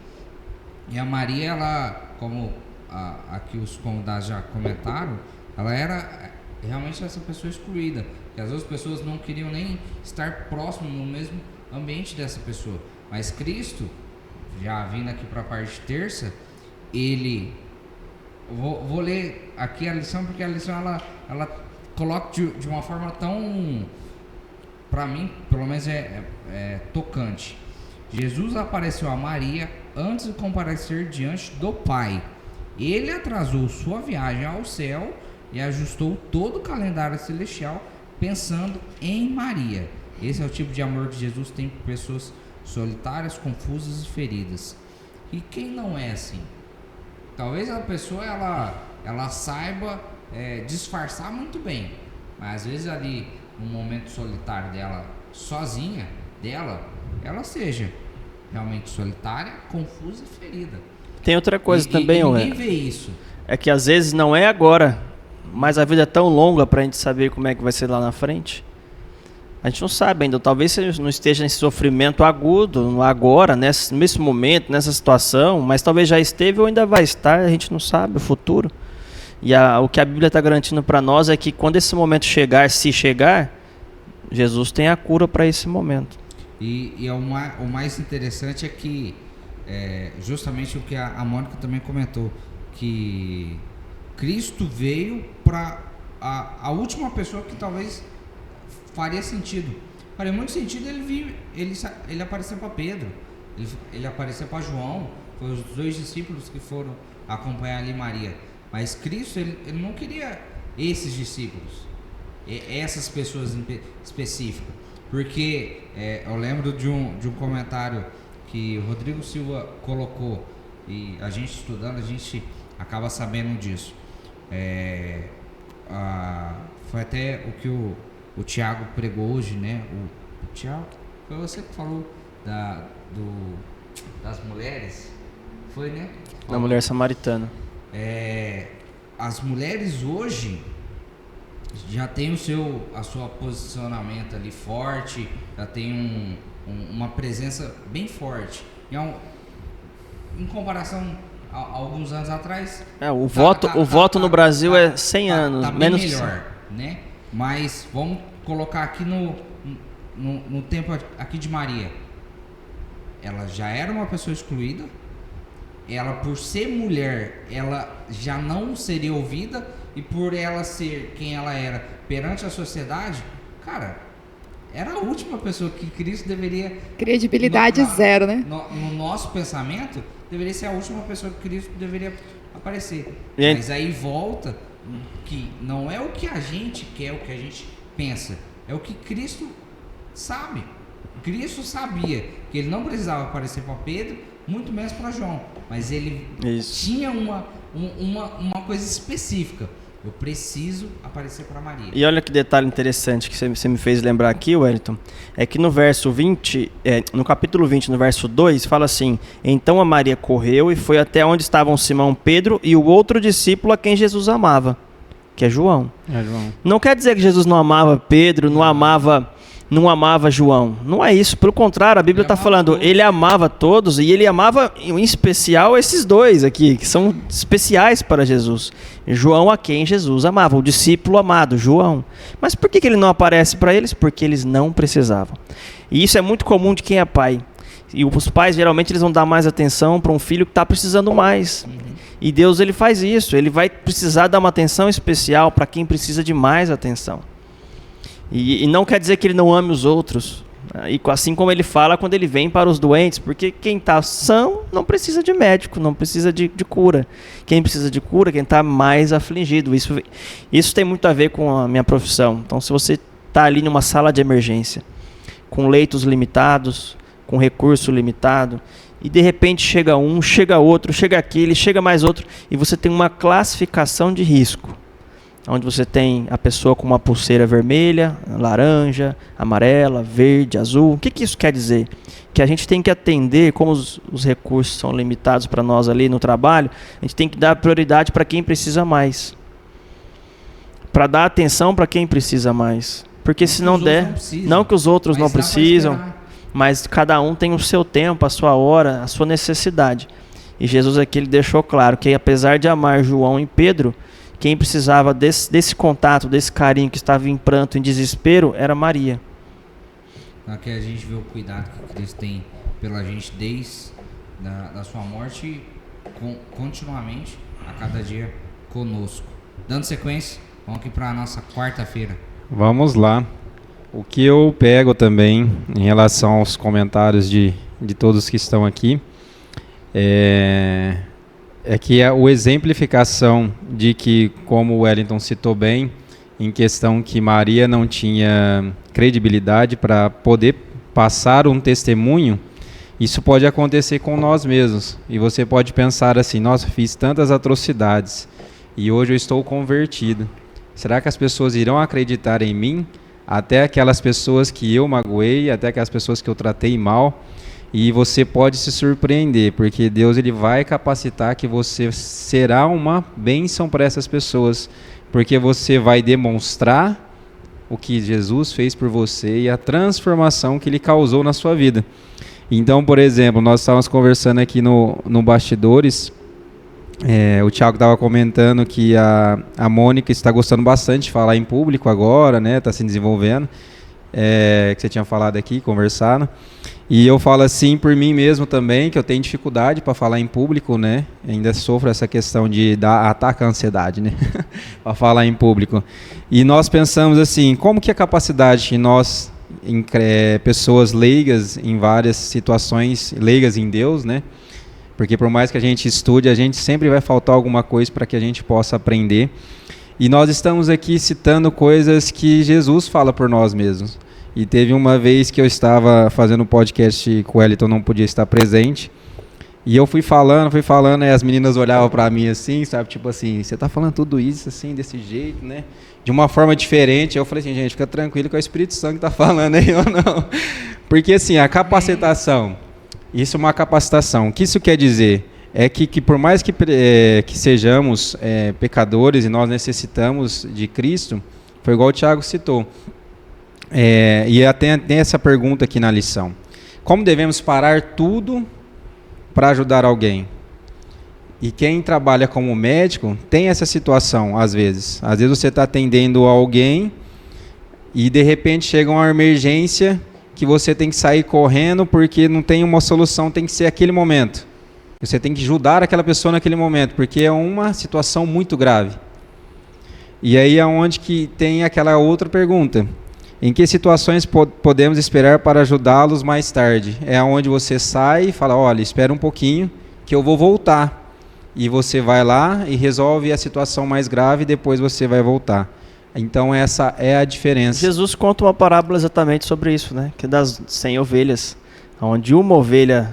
E a Maria, ela, como aqui os convidados já comentaram, ela era realmente essa pessoa excluída, que as outras pessoas não queriam nem estar próximo no mesmo ambiente dessa pessoa. Mas Cristo, já vindo aqui para a parte de terça, ele... Vou ler aqui a lição, porque a lição ela coloca de uma forma tão, para mim, pelo menos tocante. Jesus apareceu a Maria antes de comparecer diante do Pai. Ele atrasou sua viagem ao céu e ajustou todo o calendário celestial pensando em Maria. Esse é o tipo de amor que Jesus tem por pessoas solitárias, confusas e feridas. E quem não é assim? talvez a pessoa ela saiba disfarçar muito bem, mas às vezes ali no momento solitário dela, sozinha ela seja realmente solitária, confusa e ferida. Tem outra coisa também, ninguém vê isso. É que às vezes não é agora, mas a vida é tão longa pra gente saber como é que vai ser lá na frente. A gente não sabe ainda, talvez você não esteja nesse sofrimento agudo, agora, nesse momento, nessa situação, mas talvez já esteve ou ainda vai estar, a gente não sabe o futuro. E o que a Bíblia está garantindo para nós é que quando esse momento chegar, se chegar, Jesus tem a cura para esse momento. E o mais interessante é que, justamente o que a Mônica também comentou, que Cristo veio para a última pessoa que talvez faria sentido. Faria muito sentido ele aparecer para Pedro, ele aparecer para João, foi os 2 discípulos que foram acompanhar ali Maria. Mas Cristo, ele não queria esses discípulos, essas pessoas específicas. Porque eu lembro de um comentário que o Rodrigo Silva colocou, e a gente estudando, a gente acaba sabendo disso. Foi até o que o Tiago pregou hoje, né? O Tiago, foi você que falou das mulheres, foi, né? Da mulher samaritana. As mulheres hoje já tem o seu posicionamento ali forte, já tem uma presença bem forte. Em comparação a alguns anos atrás, o voto no Brasil é 100 anos, tá menos bem melhor, né? Mas vamos colocar aqui no tempo aqui de Maria. Ela já era uma pessoa excluída. Ela, por ser mulher, ela já não seria ouvida, e por ela ser quem ela era perante a sociedade, cara, era a última pessoa que Cristo deveria... Credibilidade zero, né? No nosso pensamento, deveria ser a última pessoa que Cristo deveria aparecer. Mas aí volta que não é o que a gente quer, o que a gente pensa, é o que Cristo sabe. Cristo sabia que ele não precisava aparecer para Pedro, muito menos para João, mas ele tinha uma coisa específica. Eu preciso aparecer para Maria. E olha que detalhe interessante que você me fez lembrar aqui, Wellington, é que no verso 20, no capítulo 20, no verso 2, fala assim: então a Maria correu e foi até onde estavam Simão, Pedro e o outro discípulo a quem Jesus amava, que é João. Não quer dizer que Jesus não amava Pedro, não amava João. Não é isso. Pelo contrário, a Bíblia está falando, ele amava todos, e ele amava em especial esses 2 aqui, que são especiais para Jesus. João, a quem Jesus amava, o discípulo amado, João. Mas por que ele não aparece para eles? Porque eles não precisavam. E isso é muito comum de quem é pai. E os pais, geralmente, eles vão dar mais atenção para um filho que está precisando mais. E Deus, ele faz isso. Ele vai precisar dar uma atenção especial para quem precisa de mais atenção. E não quer dizer que ele não ame os outros. E assim como ele fala quando ele vem para os doentes, porque quem está são não precisa de médico, não precisa de cura. Quem precisa de cura, quem está mais afligido. Isso tem muito a ver com a minha profissão. Então, se você está ali numa sala de emergência, com leitos limitados, com recurso limitado, e de repente chega um, chega outro, chega aquele, chega mais outro, e você tem uma classificação de risco, onde você tem a pessoa com uma pulseira vermelha, laranja, amarela, verde, azul. O que isso quer dizer? Que a gente tem que atender, como os recursos são limitados para nós ali no trabalho, a gente tem que dar prioridade para quem precisa mais. Para dar atenção para quem precisa mais. Porque se não der, não que os outros não precisam, mas cada um tem o seu tempo, a sua hora, a sua necessidade. E Jesus aqui ele deixou claro que apesar de amar João e Pedro, quem precisava desse contato, desse carinho, que estava em pranto, em desespero, era Maria. Aqui a gente vê o cuidado que Cristo tem pela gente desde da sua morte, continuamente, a cada dia conosco. Dando sequência, vamos aqui para a nossa quarta-feira. Vamos lá. O que eu pego também em relação aos comentários de todos que estão aqui é que a exemplificação de que, como o Wellington citou bem, em questão que Maria não tinha credibilidade para poder passar um testemunho, Isso pode acontecer com nós mesmos. E você pode pensar assim, nossa, fiz tantas atrocidades e hoje eu estou convertido. Será que as pessoas irão acreditar em mim? Até aquelas pessoas que eu magoei, até aquelas pessoas que eu tratei mal. E você pode se surpreender, porque Deus ele vai capacitar que você será uma bênção para essas pessoas. Porque você vai demonstrar o que Jesus fez por você e a transformação que ele causou na sua vida. Então, por exemplo, nós estávamos conversando aqui no bastidores, o Thiago estava comentando que a Mônica está gostando bastante de falar em público agora, né? Está se desenvolvendo, que você tinha falado aqui, conversado. E eu falo assim por mim mesmo também, que eu tenho dificuldade para falar em público, né? Ainda sofro essa questão de atacar a ansiedade, né? Para falar em público. E nós pensamos assim, como que a capacidade que nós, pessoas leigas em várias situações, leigas em Deus, né? Porque por mais que a gente estude, a gente sempre vai faltar alguma coisa para que a gente possa aprender. E nós estamos aqui citando coisas que Jesus fala por nós mesmos. E teve uma vez que eu estava fazendo um podcast com o Wellington, não podia estar presente. E eu fui falando, e as meninas olhavam para mim assim, sabe? Tipo assim, você está falando tudo isso assim, desse jeito, né? De uma forma diferente. Eu falei assim, gente, fica tranquilo que é o Espírito Santo que está falando aí ou não. Porque assim, a capacitação, isso é uma capacitação. O que isso quer dizer? É que por mais que sejamos pecadores e nós necessitamos de Cristo, foi igual o Thiago citou. E até tem essa pergunta aqui na lição. Como devemos parar tudo para ajudar alguém? E quem trabalha como médico tem essa situação, às vezes. Às vezes você está atendendo alguém e de repente chega uma emergência que você tem que sair correndo porque não tem uma solução, tem que ser aquele momento. Você tem que ajudar aquela pessoa naquele momento, porque é uma situação muito grave. E aí é onde que tem aquela outra pergunta. Em que situações podemos esperar para ajudá-los mais tarde? É onde você sai e fala, olha, espera um pouquinho que eu vou voltar. E você vai lá e resolve a situação mais grave e depois você vai voltar. Então essa é a diferença. Jesus conta uma parábola exatamente sobre isso, né? Que é das 100 ovelhas, onde uma ovelha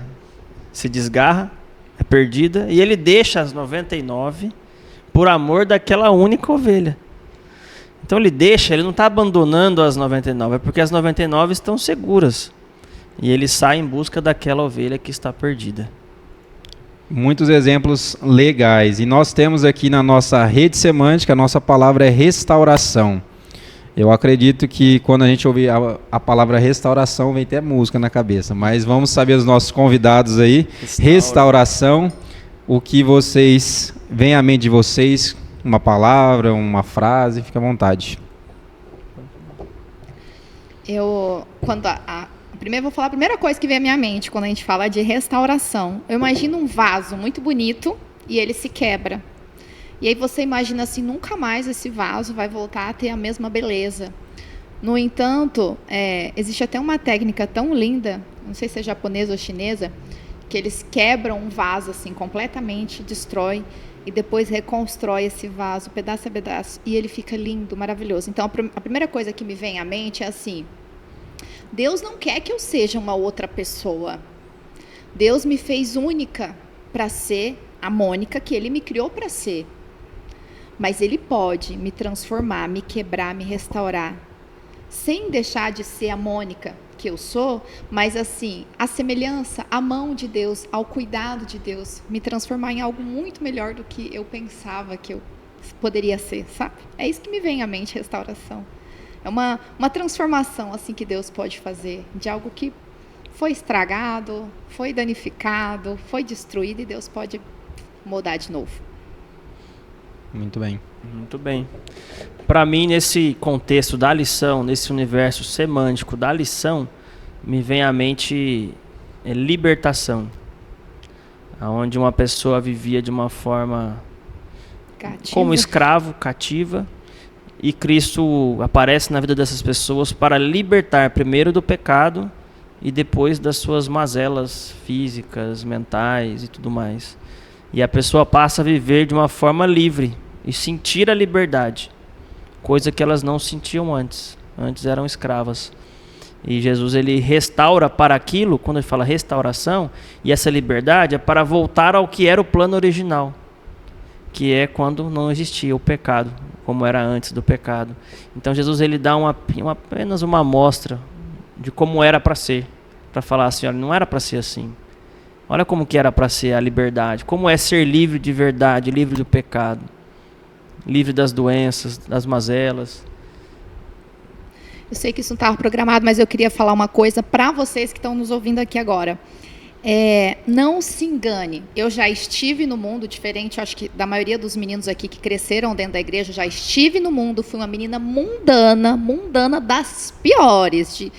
se desgarra, é perdida, e ele deixa as 99 por amor daquela única ovelha. Então ele não está abandonando as 99, é porque as 99 estão seguras. E ele sai em busca daquela ovelha que está perdida. Muitos exemplos legais. E nós temos aqui na nossa rede semântica, a nossa palavra é restauração. Eu acredito que quando a gente ouvir a palavra restauração, vem até música na cabeça. Mas vamos saber os nossos convidados aí. Restauração, o que vocês, vem à mente de vocês, uma palavra, uma frase, fica à vontade. Primeiro vou falar a primeira coisa que vem à minha mente quando a gente fala de restauração. Eu imagino um vaso muito bonito e ele se quebra. E aí você imagina assim, nunca mais esse vaso vai voltar a ter a mesma beleza. No entanto, existe até uma técnica tão linda, não sei se é japonesa ou chinesa, que eles quebram um vaso assim completamente, destrói e depois reconstrói esse vaso pedaço a pedaço e ele fica lindo, maravilhoso. Então a primeira coisa que me vem à mente é assim: Deus não quer que eu seja uma outra pessoa. Deus me fez única para ser a Mônica que Ele me criou para ser. Mas Ele pode me transformar, me quebrar, me restaurar, sem deixar de ser a Mônica que eu sou, mas assim, a semelhança, a mão de Deus, ao cuidado de Deus, me transformar em algo muito melhor do que eu pensava que eu poderia ser, sabe? É isso que me vem à mente, restauração. É uma transformação assim que Deus pode fazer de algo que foi estragado, foi danificado, foi destruído e Deus pode mudar de novo. Muito bem. Muito bem. Para mim, nesse contexto da lição, nesse universo semântico da lição, me vem à mente libertação. Onde uma pessoa vivia de uma forma como escravo, cativa, e Cristo aparece na vida dessas pessoas para libertar primeiro do pecado e depois das suas mazelas físicas, mentais e tudo mais. E a pessoa passa a viver de uma forma livre e sentir a liberdade, coisa que elas não sentiam antes. Antes eram escravas. E Jesus, ele restaura para aquilo, quando ele fala restauração, e essa liberdade é para voltar ao que era o plano original, que é quando não existia o pecado, como era antes do pecado. Então Jesus, ele dá apenas uma amostra de como era para ser, para falar assim, olha, não era para ser assim. Olha como que era para ser a liberdade, como é ser livre de verdade, livre do pecado, livre das doenças, das mazelas. Eu sei que isso não estava programado, mas eu queria falar uma coisa para vocês que estão nos ouvindo aqui agora. Não se engane, eu já estive no mundo, diferente, acho que da maioria dos meninos aqui que cresceram dentro da igreja, já estive no mundo, fui uma menina mundana das piores,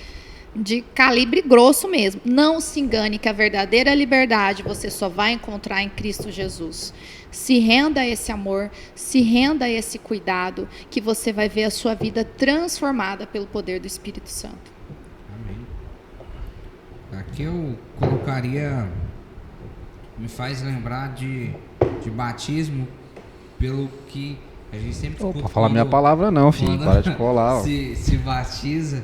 de calibre grosso mesmo. Não se engane que a verdadeira liberdade você só vai encontrar em Cristo Jesus. Se renda a esse amor, se renda a esse cuidado, que você vai ver a sua vida transformada pelo poder do Espírito Santo. Amém. Aqui eu colocaria, me faz lembrar de batismo, pelo que a gente sempre escuta. Não fala minha palavra não, filho, para de colar. Se batiza,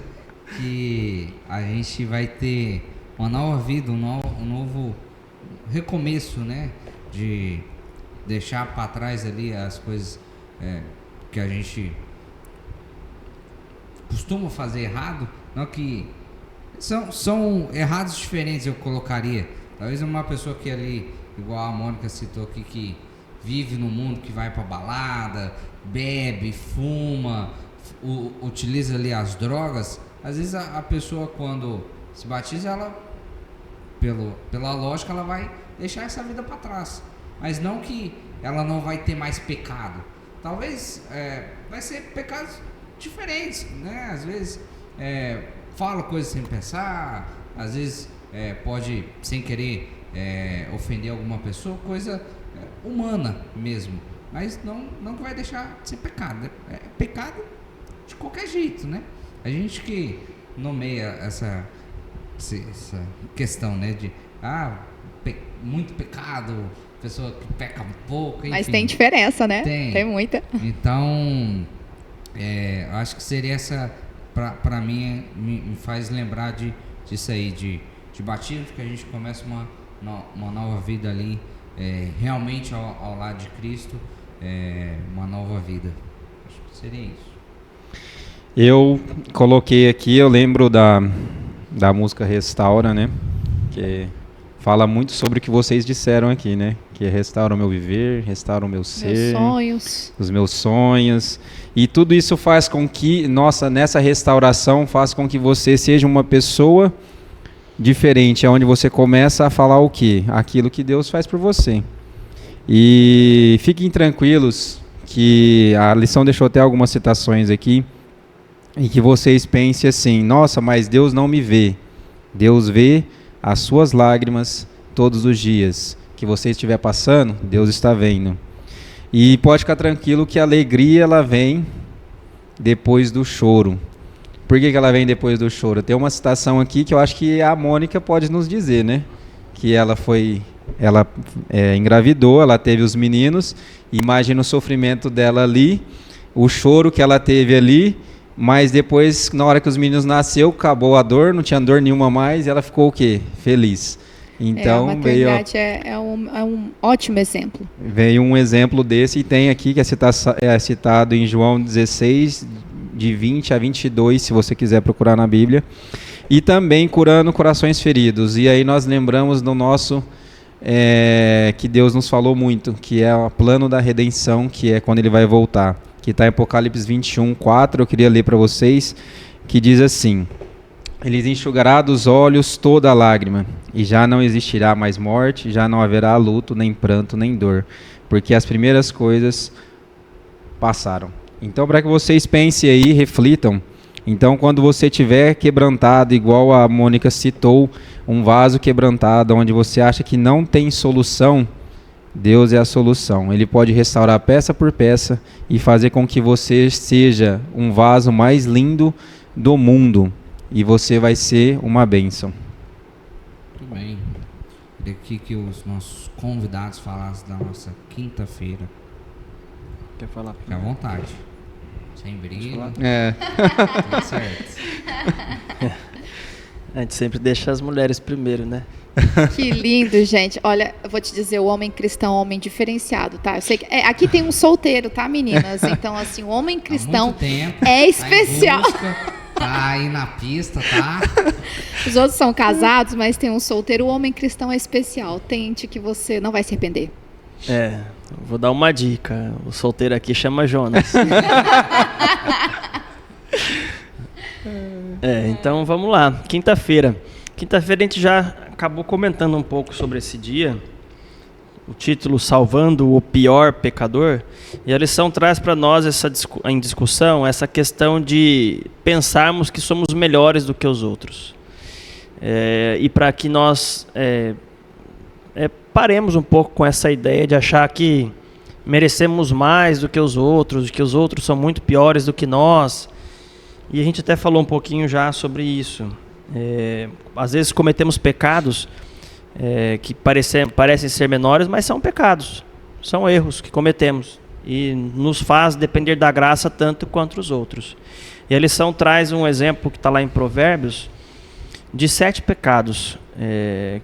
que a gente vai ter uma nova vida, um novo recomeço, né? De deixar para trás ali as coisas que a gente costuma fazer errado, não que são errados diferentes, eu colocaria. Talvez uma pessoa que ali, igual a Mônica citou aqui, que vive no mundo, que vai para balada, bebe, fuma, utiliza ali as drogas. Às vezes a pessoa, quando se batiza, ela, pela lógica, ela vai deixar essa vida para trás. Mas não que ela não vai ter mais pecado. Talvez vai ser pecados diferentes, né? Às vezes fala coisas sem pensar, às vezes pode, sem querer, ofender alguma pessoa, coisa humana mesmo. Mas não que vai deixar de ser pecado. É pecado de qualquer jeito, né? A gente que nomeia essa questão, né, de muito pecado, pessoa que peca um pouco, enfim. Mas tem diferença, né? Tem muita. Então, eu acho que seria essa, para mim, me faz lembrar disso aí, de batismo, que a gente começa uma nova vida ali, realmente ao lado de Cristo, uma nova vida. Acho que seria isso. Eu coloquei aqui, eu lembro da música Restaura, né? Que fala muito sobre o que vocês disseram aqui, né? Que restaura o meu viver, restaura o meu ser, os meus sonhos. E tudo isso faz com que, nessa restauração, faz com que você seja uma pessoa diferente, onde você começa a falar o quê? Aquilo que Deus faz por você. E fiquem tranquilos que a lição deixou até algumas citações aqui, e que vocês pensem assim, nossa, mas Deus não me vê. Deus vê as suas lágrimas todos os dias. Que você estiver passando, Deus está vendo. E pode ficar tranquilo que a alegria, ela vem depois do choro. Por que ela vem depois do choro? Tem uma citação aqui que eu acho que a Mônica pode nos dizer, né? Que ela engravidou, ela teve os meninos, imagina o sofrimento dela ali, o choro que ela teve ali, mas depois, na hora que os meninos nasceu, acabou a dor, não tinha dor nenhuma mais, e ela ficou o quê? Feliz. Então, a maternidade é um ótimo exemplo. Veio um exemplo desse, e tem aqui que é citado em João 16, de 20 a 22, se você quiser procurar na Bíblia. E também curando corações feridos. E aí nós lembramos do nosso, que Deus nos falou muito, que é o plano da redenção, que é quando Ele vai voltar. Que está em Apocalipse 21, 4, eu queria ler para vocês, que diz assim: Ele enxugará dos olhos toda a lágrima, e já não existirá mais morte, já não haverá luto, nem pranto, nem dor, porque as primeiras coisas passaram. Então, para que vocês pensem aí, reflitam, então quando você tiver quebrantado, igual a Mônica citou, um vaso quebrantado, onde você acha que não tem solução, Deus é a solução. Ele pode restaurar peça por peça e fazer com que você seja um vaso mais lindo do mundo. E você vai ser uma bênção. Muito bem. Queria que os nossos convidados falassem da nossa quinta-feira. Quer falar? Fique à vontade. Sem briga. É. Tudo certo. A gente sempre deixa as mulheres primeiro, né? Que lindo, gente. Olha, eu vou te dizer, o homem cristão é um homem diferenciado, tá? Eu sei que aqui tem um solteiro, tá, meninas? Então, assim, o homem cristão é especial. Tá aí na pista, tá? Os outros são casados, mas tem um solteiro. O homem cristão é especial. Tente que você não vai se arrepender. Vou dar uma dica. O solteiro aqui chama Jonas. Então vamos lá. Quinta-feira. Quinta-feira a gente já acabou comentando um pouco sobre esse dia. O título Salvando o Pior Pecador. E a lição traz para nós em discussão essa questão de pensarmos que somos melhores do que os outros. E para que nós paremos um pouco com essa ideia de achar que merecemos mais do que os outros são muito piores do que nós. E a gente até falou um pouquinho já sobre isso. Às vezes cometemos pecados que parecem ser menores, mas são pecados, são erros que cometemos e nos faz depender da graça tanto quanto os outros. E a lição traz um exemplo que está lá em Provérbios de 7 pecados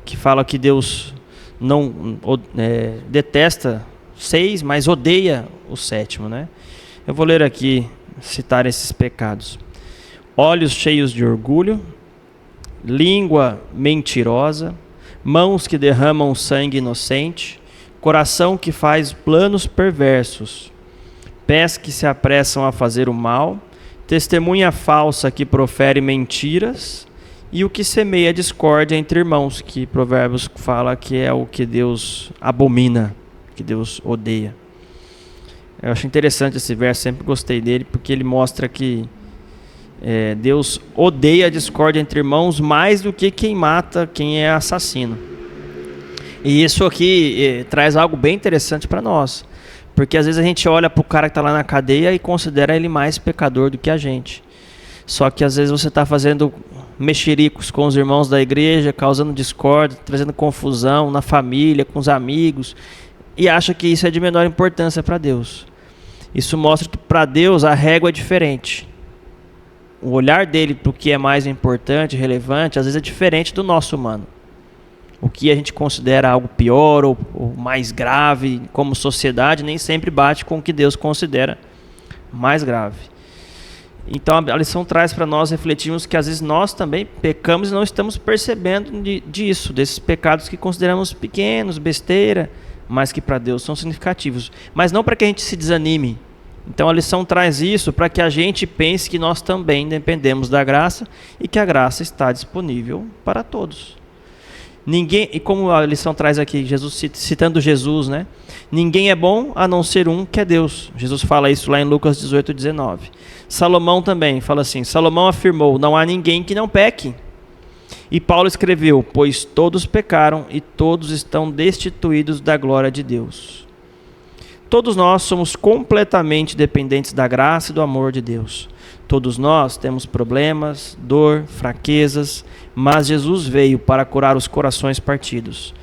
que fala que Deus não detesta 6, mas odeia o 7º, né? Eu vou ler aqui, citar esses pecados: olhos cheios de orgulho, língua mentirosa, mãos que derramam sangue inocente, coração que faz planos perversos, pés que se apressam a fazer o mal, testemunha falsa que profere mentiras, e o que semeia discórdia entre irmãos, que Provérbios fala que é o que Deus abomina, que Deus odeia. Eu acho interessante esse verso, sempre gostei dele, porque ele mostra que Deus odeia a discórdia entre irmãos mais do que quem mata, quem é assassino. E isso aqui traz algo bem interessante para nós, porque às vezes a gente olha para o cara que está lá na cadeia e considera ele mais pecador do que a gente. Só que às vezes você está fazendo mexericos com os irmãos da igreja, causando discórdia, trazendo confusão na família, com os amigos, e acha que isso é de menor importância para Deus. Isso mostra que para Deus a régua é diferente. O olhar dele para o que é mais importante, relevante, às vezes é diferente do nosso humano. O que a gente considera algo pior ou mais grave como sociedade nem sempre bate com o que Deus considera mais grave. Então a lição traz para nós refletirmos que às vezes nós também pecamos e não estamos percebendo disso, desses pecados que consideramos pequenos, besteira, mas que para Deus são significativos. Mas não para que a gente se desanime. Então a lição traz isso para que a gente pense que nós também dependemos da graça e que a graça está disponível para todos. Ninguém, e como a lição traz aqui, Jesus citando Jesus, né? Ninguém é bom a não ser um, que é Deus. Jesus fala isso lá em Lucas 18:19. Salomão também fala assim: Salomão afirmou: não há ninguém que não peque. E Paulo escreveu: pois todos pecaram e todos estão destituídos da glória de Deus. Todos nós somos completamente dependentes da graça e do amor de Deus. Todos nós temos problemas, dor, fraquezas, mas Jesus veio para curar os corações partidos.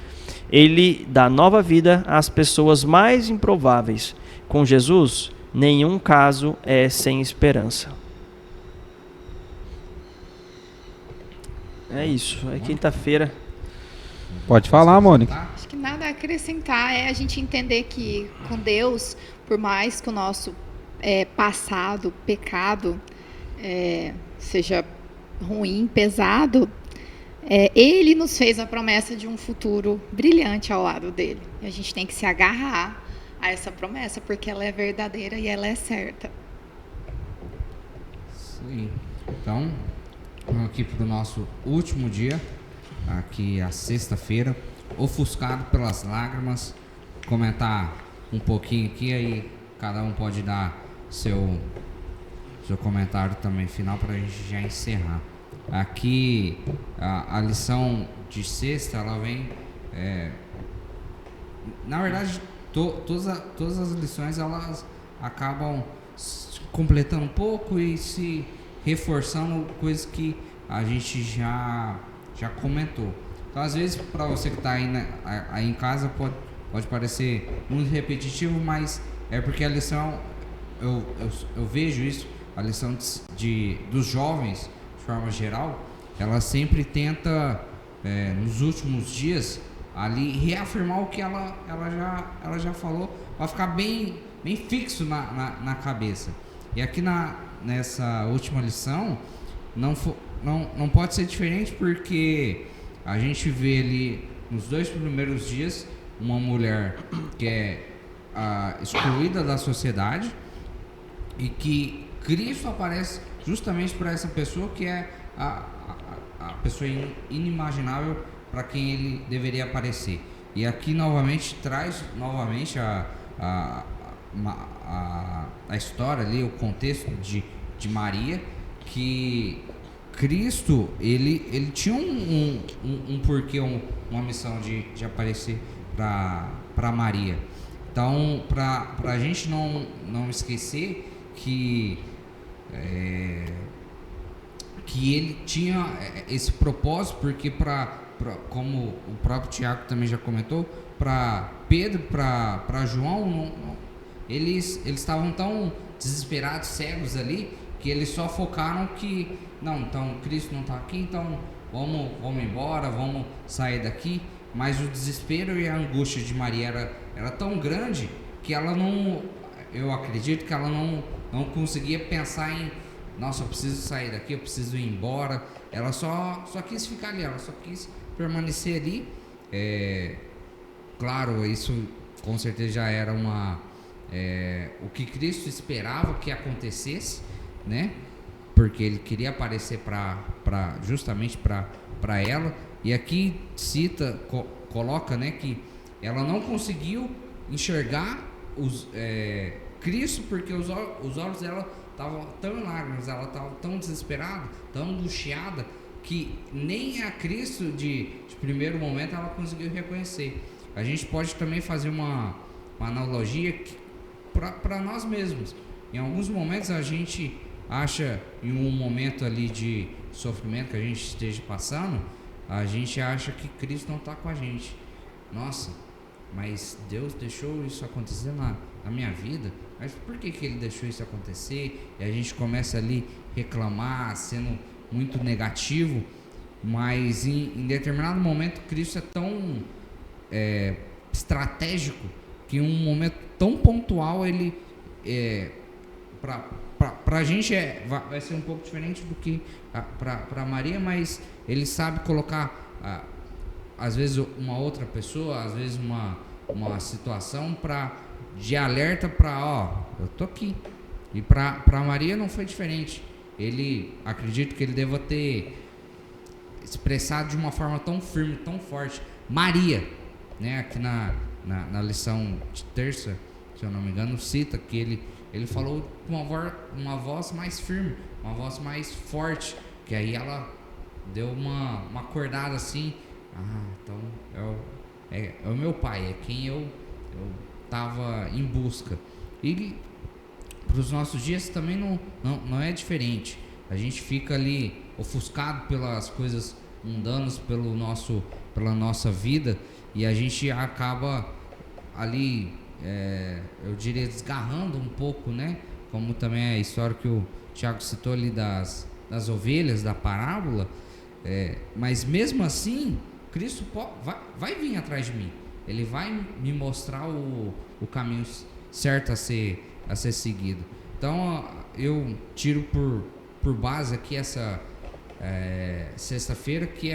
Ele dá nova vida às pessoas mais improváveis. Com Jesus, nenhum caso é sem esperança. É isso, é quinta-feira. Pode falar, Mônica. Acho que nada a acrescentar, é a gente entender que com Deus, por mais que o nosso passado, pecado, seja ruim, pesado, Ele nos fez a promessa de um futuro brilhante ao lado dele. E a gente tem que se agarrar a essa promessa, porque ela é verdadeira e ela é certa. Sim. Então, vamos aqui para o nosso último dia, aqui a sexta-feira, ofuscado pelas lágrimas, comentar um pouquinho aqui, aí cada um pode dar seu comentário também final para a gente já encerrar. Aqui a lição de sexta, ela vem, na verdade todas as lições elas acabam completando um pouco e se reforçando coisas que a gente já comentou. Então às vezes para você que está aí em casa pode parecer muito repetitivo, mas é porque a lição, eu vejo isso, a lição dos jovens de forma geral, ela sempre tenta, nos últimos dias, ali reafirmar o que ela já falou, para ficar bem fixo na cabeça. E aqui nessa última lição, não pode ser diferente, porque a gente vê ali nos 2 primeiros dias uma mulher que é excluída da sociedade, e que Cristo aparece justamente para essa pessoa que é a pessoa inimaginável para quem ele deveria aparecer. E aqui novamente traz a história ali, o contexto de Maria, que Cristo ele tinha um porquê, uma missão de aparecer para Maria. Então, para a gente não esquecer que ele tinha esse propósito, porque como o próprio Tiago também já comentou, para Pedro, para João, eles estavam tão desesperados, cegos ali, que eles só focaram que, não, então Cristo não está aqui, então vamos embora, vamos sair daqui. Mas o desespero e a angústia de Maria era tão grande que ela eu acredito que ela não conseguia pensar em, nossa, eu preciso sair daqui, eu preciso ir embora. Ela só quis ficar ali, ela só quis permanecer ali. Claro, isso com certeza já era o que Cristo esperava que acontecesse, né? Porque ele queria aparecer justamente para ela. E aqui coloca, né, que ela não conseguiu enxergar Cristo, porque os olhos dela estavam tão em lágrimas, ela estava tão desesperada, tão angustiada, que nem a Cristo de primeiro momento ela conseguiu reconhecer. A gente pode também fazer uma analogia para nós mesmos. Em alguns momentos a gente acha, em um momento ali de sofrimento que a gente esteja passando, a gente acha que Cristo não está com a gente. Nossa, mas Deus deixou isso acontecer na minha vida, mas por que ele deixou isso acontecer? E a gente começa ali reclamar, sendo muito negativo, mas em determinado momento Cristo é tão estratégico, que em um momento tão pontual ele para a gente vai ser um pouco diferente do que para Maria, mas ele sabe colocar às vezes uma outra pessoa, às vezes uma situação de alerta eu tô aqui. E para Maria não foi diferente. Acredito que ele deva ter expressado de uma forma tão firme, tão forte, Maria, né? Aqui na lição de terça, se eu não me engano, cita que ele falou com uma voz mais firme, uma voz mais forte, que aí ela deu uma acordada assim. Então é o meu pai, é quem eu estava em busca. E para os nossos dias também não é diferente. A gente fica ali ofuscado pelas coisas mundanas, pela nossa vida, e a gente acaba ali, eu diria, desgarrando um pouco, né? Como também a história que o Tiago citou ali das ovelhas, da parábola. Mas mesmo assim, Cristo vai vir atrás de mim. Ele vai me mostrar o caminho certo a ser seguido. Então eu tiro por base aqui essa sexta-feira, que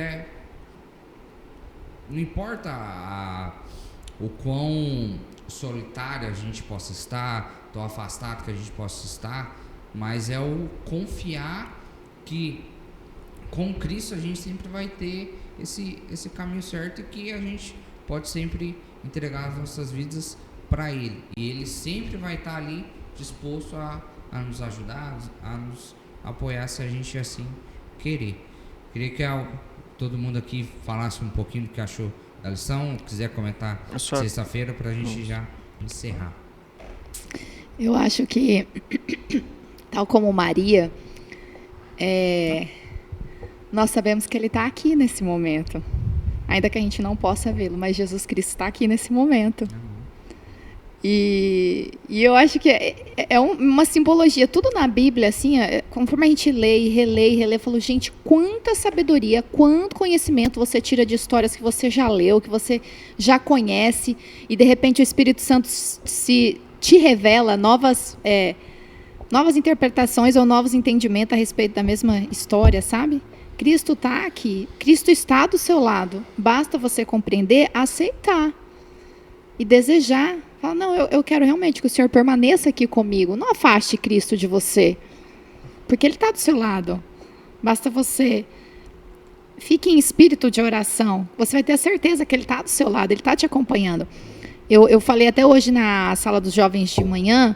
não importa o quão solitário a gente possa estar, tão afastado que a gente possa estar, mas é o confiar que com Cristo a gente sempre vai ter esse caminho certo, e que a gente pode sempre entregar as nossas vidas para Ele, e Ele sempre vai estar ali disposto a nos ajudar, a nos apoiar, se a gente assim querer. Queria que todo mundo aqui falasse um pouquinho do que achou da lição, quiser comentar sexta-feira, para a gente já encerrar. Eu acho que, tal como Maria, nós sabemos que Ele está aqui nesse momento, ainda que a gente não possa vê-lo, mas Jesus Cristo está aqui nesse momento. E eu acho que é uma simbologia. Tudo na Bíblia, assim, conforme a gente lê e relê, falo, gente, quanta sabedoria, quanto conhecimento você tira de histórias que você já leu, que você já conhece, e de repente o Espírito Santo te revela novas interpretações ou novos entendimentos a respeito da mesma história, sabe? Cristo está aqui, Cristo está do seu lado. Basta você compreender, aceitar e desejar. Fala, não, eu quero realmente que o Senhor permaneça aqui comigo. Não afaste Cristo de você, porque Ele está do seu lado. Basta você fique em espírito de oração. Você vai ter a certeza que Ele está do seu lado, Ele está te acompanhando. Eu falei até hoje na sala dos jovens de manhã,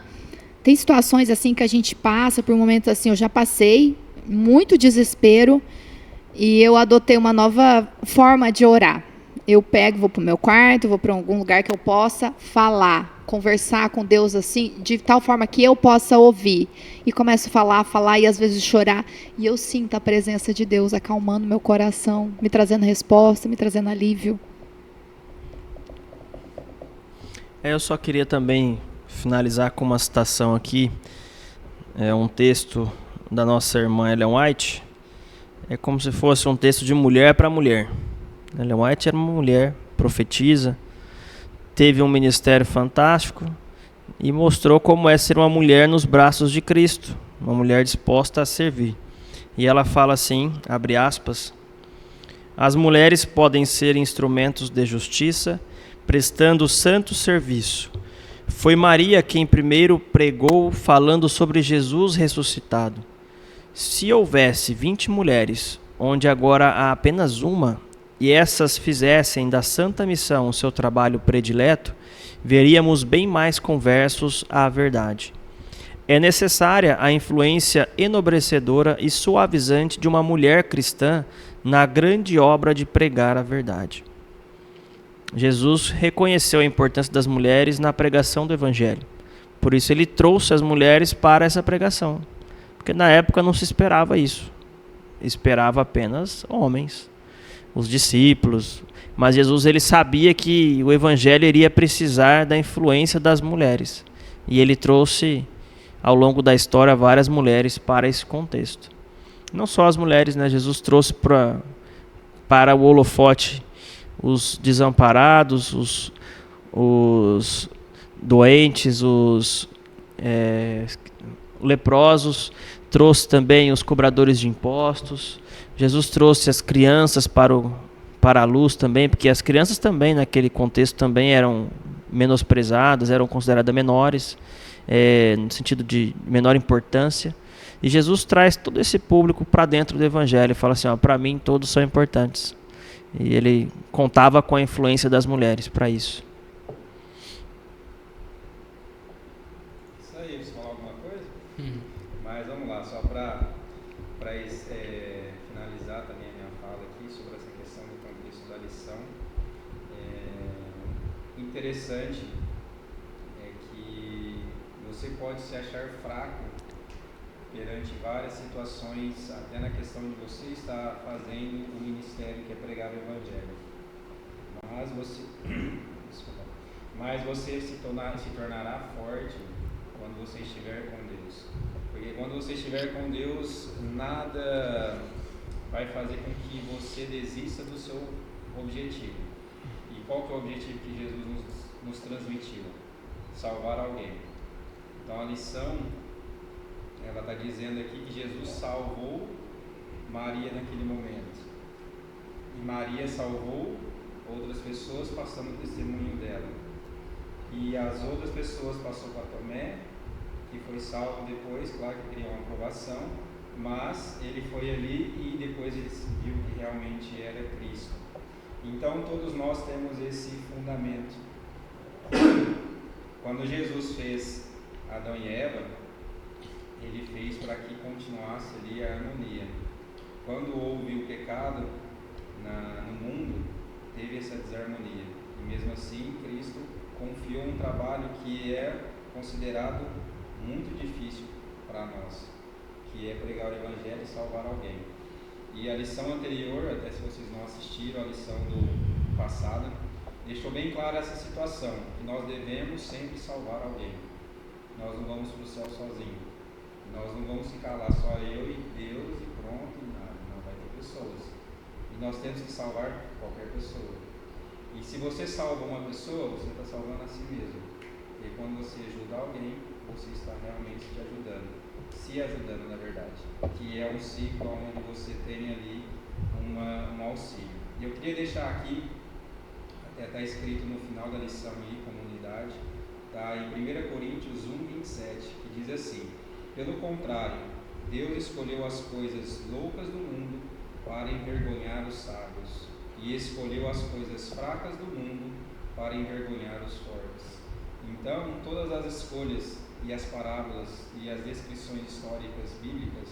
tem situações assim que a gente passa por momentos assim, eu já passei, muito desespero, e eu adotei uma nova forma de orar. Eu vou para o meu quarto, vou para algum lugar que eu possa falar, conversar com Deus assim, de tal forma que eu possa ouvir. E começo a falar e às vezes chorar. E eu sinto a presença de Deus acalmando meu coração, me trazendo resposta, me trazendo alívio. Eu só queria também finalizar com uma citação aqui. É um texto da nossa irmã Ellen White. É como se fosse um texto de mulher para mulher. Ellen White era uma mulher profetisa, teve um ministério fantástico e mostrou como é ser uma mulher nos braços de Cristo, uma mulher disposta a servir. E ela fala assim, abre aspas, as mulheres podem ser instrumentos de justiça, prestando santo serviço. Foi Maria quem primeiro pregou falando sobre Jesus ressuscitado. Se houvesse 20 mulheres, onde agora há apenas uma, e essas fizessem da santa missão o seu trabalho predileto, veríamos bem mais conversos à verdade. É necessária a influência enobrecedora e suavizante de uma mulher cristã na grande obra de pregar a verdade. Jesus reconheceu a importância das mulheres na pregação do Evangelho. Por isso ele trouxe as mulheres para essa pregação. Porque na época não se esperava isso. Esperava apenas homens, os discípulos. Mas Jesus ele sabia que o Evangelho iria precisar da influência das mulheres. E ele trouxe, ao longo da história, várias mulheres para esse contexto. Não só as mulheres, né? Jesus trouxe para o holofote os desamparados, os doentes, os leprosos, trouxe também os cobradores de impostos. Jesus trouxe as crianças para a luz também, porque as crianças também, naquele contexto, também eram menosprezadas, eram consideradas menores, no sentido de menor importância. E Jesus traz todo esse público para dentro do Evangelho e fala assim, para mim todos são importantes. E ele contava com a influência das mulheres para isso. Isso aí, você falar alguma coisa? Mas vamos lá, só para finalizar também a minha fala aqui sobre essa questão do contexto da lição. Interessante é que você pode se achar fraco perante várias situações, até na questão de você estar fazendo o ministério que é pregar o Evangelho. Mas você se tornará forte quando você estiver com Deus. Porque quando você estiver com Deus, nada vai fazer com que você desista do seu objetivo. E qual que é o objetivo que Jesus nos transmitiu? Salvar alguém. Então a lição, ela está dizendo aqui que Jesus salvou Maria naquele momento. E Maria salvou outras pessoas passando o testemunho dela. E as outras pessoas passou para Tomé, que foi salvo depois, claro que queria uma aprovação, mas ele foi ali e depois ele viu que realmente era Cristo. Então todos nós temos esse fundamento. Quando Jesus fez Adão e Eva, ele fez para que continuasse ali a harmonia. Quando houve o pecado no mundo, teve essa desarmonia. E mesmo assim, Cristo confiou um trabalho que é considerado muito difícil para nós, que é pregar o Evangelho e salvar alguém. E a lição anterior, até se vocês não assistiram, a lição do passado, deixou bem clara essa situação, que nós devemos sempre salvar alguém. Nós não vamos para o céu sozinhos. Nós não vamos ficar lá só eu e Deus e pronto, e nada. Não, vai ter pessoas. E nós temos que salvar qualquer pessoa. E se você salva uma pessoa, você está salvando a si mesmo. E quando você ajuda alguém, você está realmente te ajudando. Se ajudando, na verdade. Que é um ciclo onde você tem ali um auxílio. E eu queria deixar aqui, até está escrito no final da lição aí, comunidade, está em 1 Coríntios 1:27, que diz assim: pelo contrário, Deus escolheu as coisas loucas do mundo para envergonhar os sábios, e escolheu as coisas fracas do mundo para envergonhar os fortes. Então, todas as escolhas e as parábolas e as descrições históricas bíblicas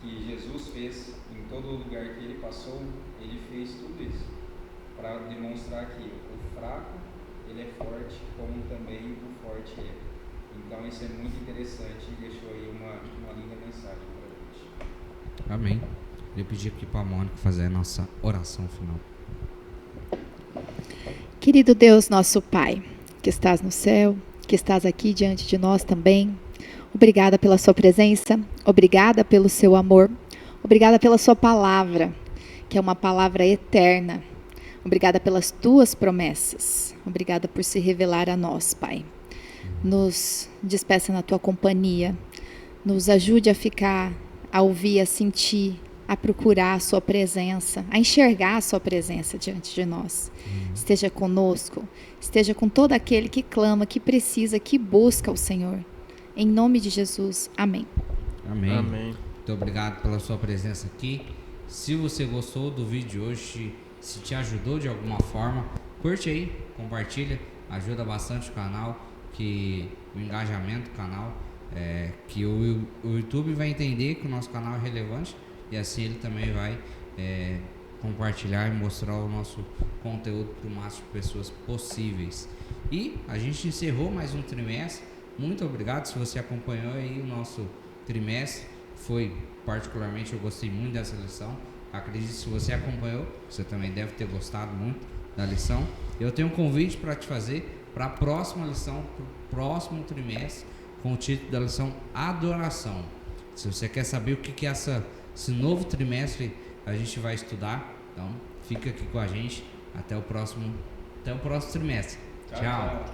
que Jesus fez em todo o lugar que ele passou, ele fez tudo isso para demonstrar que o fraco ele é forte, como também o forte é. Então isso é muito interessante e deixou aí uma linda mensagem para a gente. Amém. Eu pedi aqui para a Mônica fazer a nossa oração final. Querido Deus, nosso Pai, que estás no céu, que estás aqui diante de nós também, obrigada pela sua presença, obrigada pelo seu amor, obrigada pela sua palavra, que é uma palavra eterna. Obrigada pelas tuas promessas. Obrigada por se revelar a nós, Pai. Nos despeça na tua companhia. Nos ajude a ficar, a ouvir, a sentir, a procurar a sua presença, a enxergar a sua presença diante de nós. Esteja conosco, esteja com todo aquele que clama, que precisa, que busca o Senhor. Em nome de Jesus. Amém. Amém. Amém. Muito obrigado pela sua presença aqui. Se você gostou do vídeo de hoje, se te ajudou de alguma forma, curte aí, compartilha, ajuda bastante o canal, que o engajamento do canal, que o YouTube vai entender que o nosso canal é relevante e assim ele também vai compartilhar e mostrar o nosso conteúdo para o máximo de pessoas possíveis. E a gente encerrou mais um trimestre. Muito obrigado se você acompanhou aí o nosso trimestre. Particularmente eu gostei muito dessa lição. Acredito que se você acompanhou, você também deve ter gostado muito da lição. Eu tenho um convite para te fazer para a próxima lição, para o próximo trimestre, com o título da lição Adoração. Se você quer saber o que é esse novo trimestre, a gente vai estudar. Então, fica aqui com a gente até o próximo trimestre. Tchau.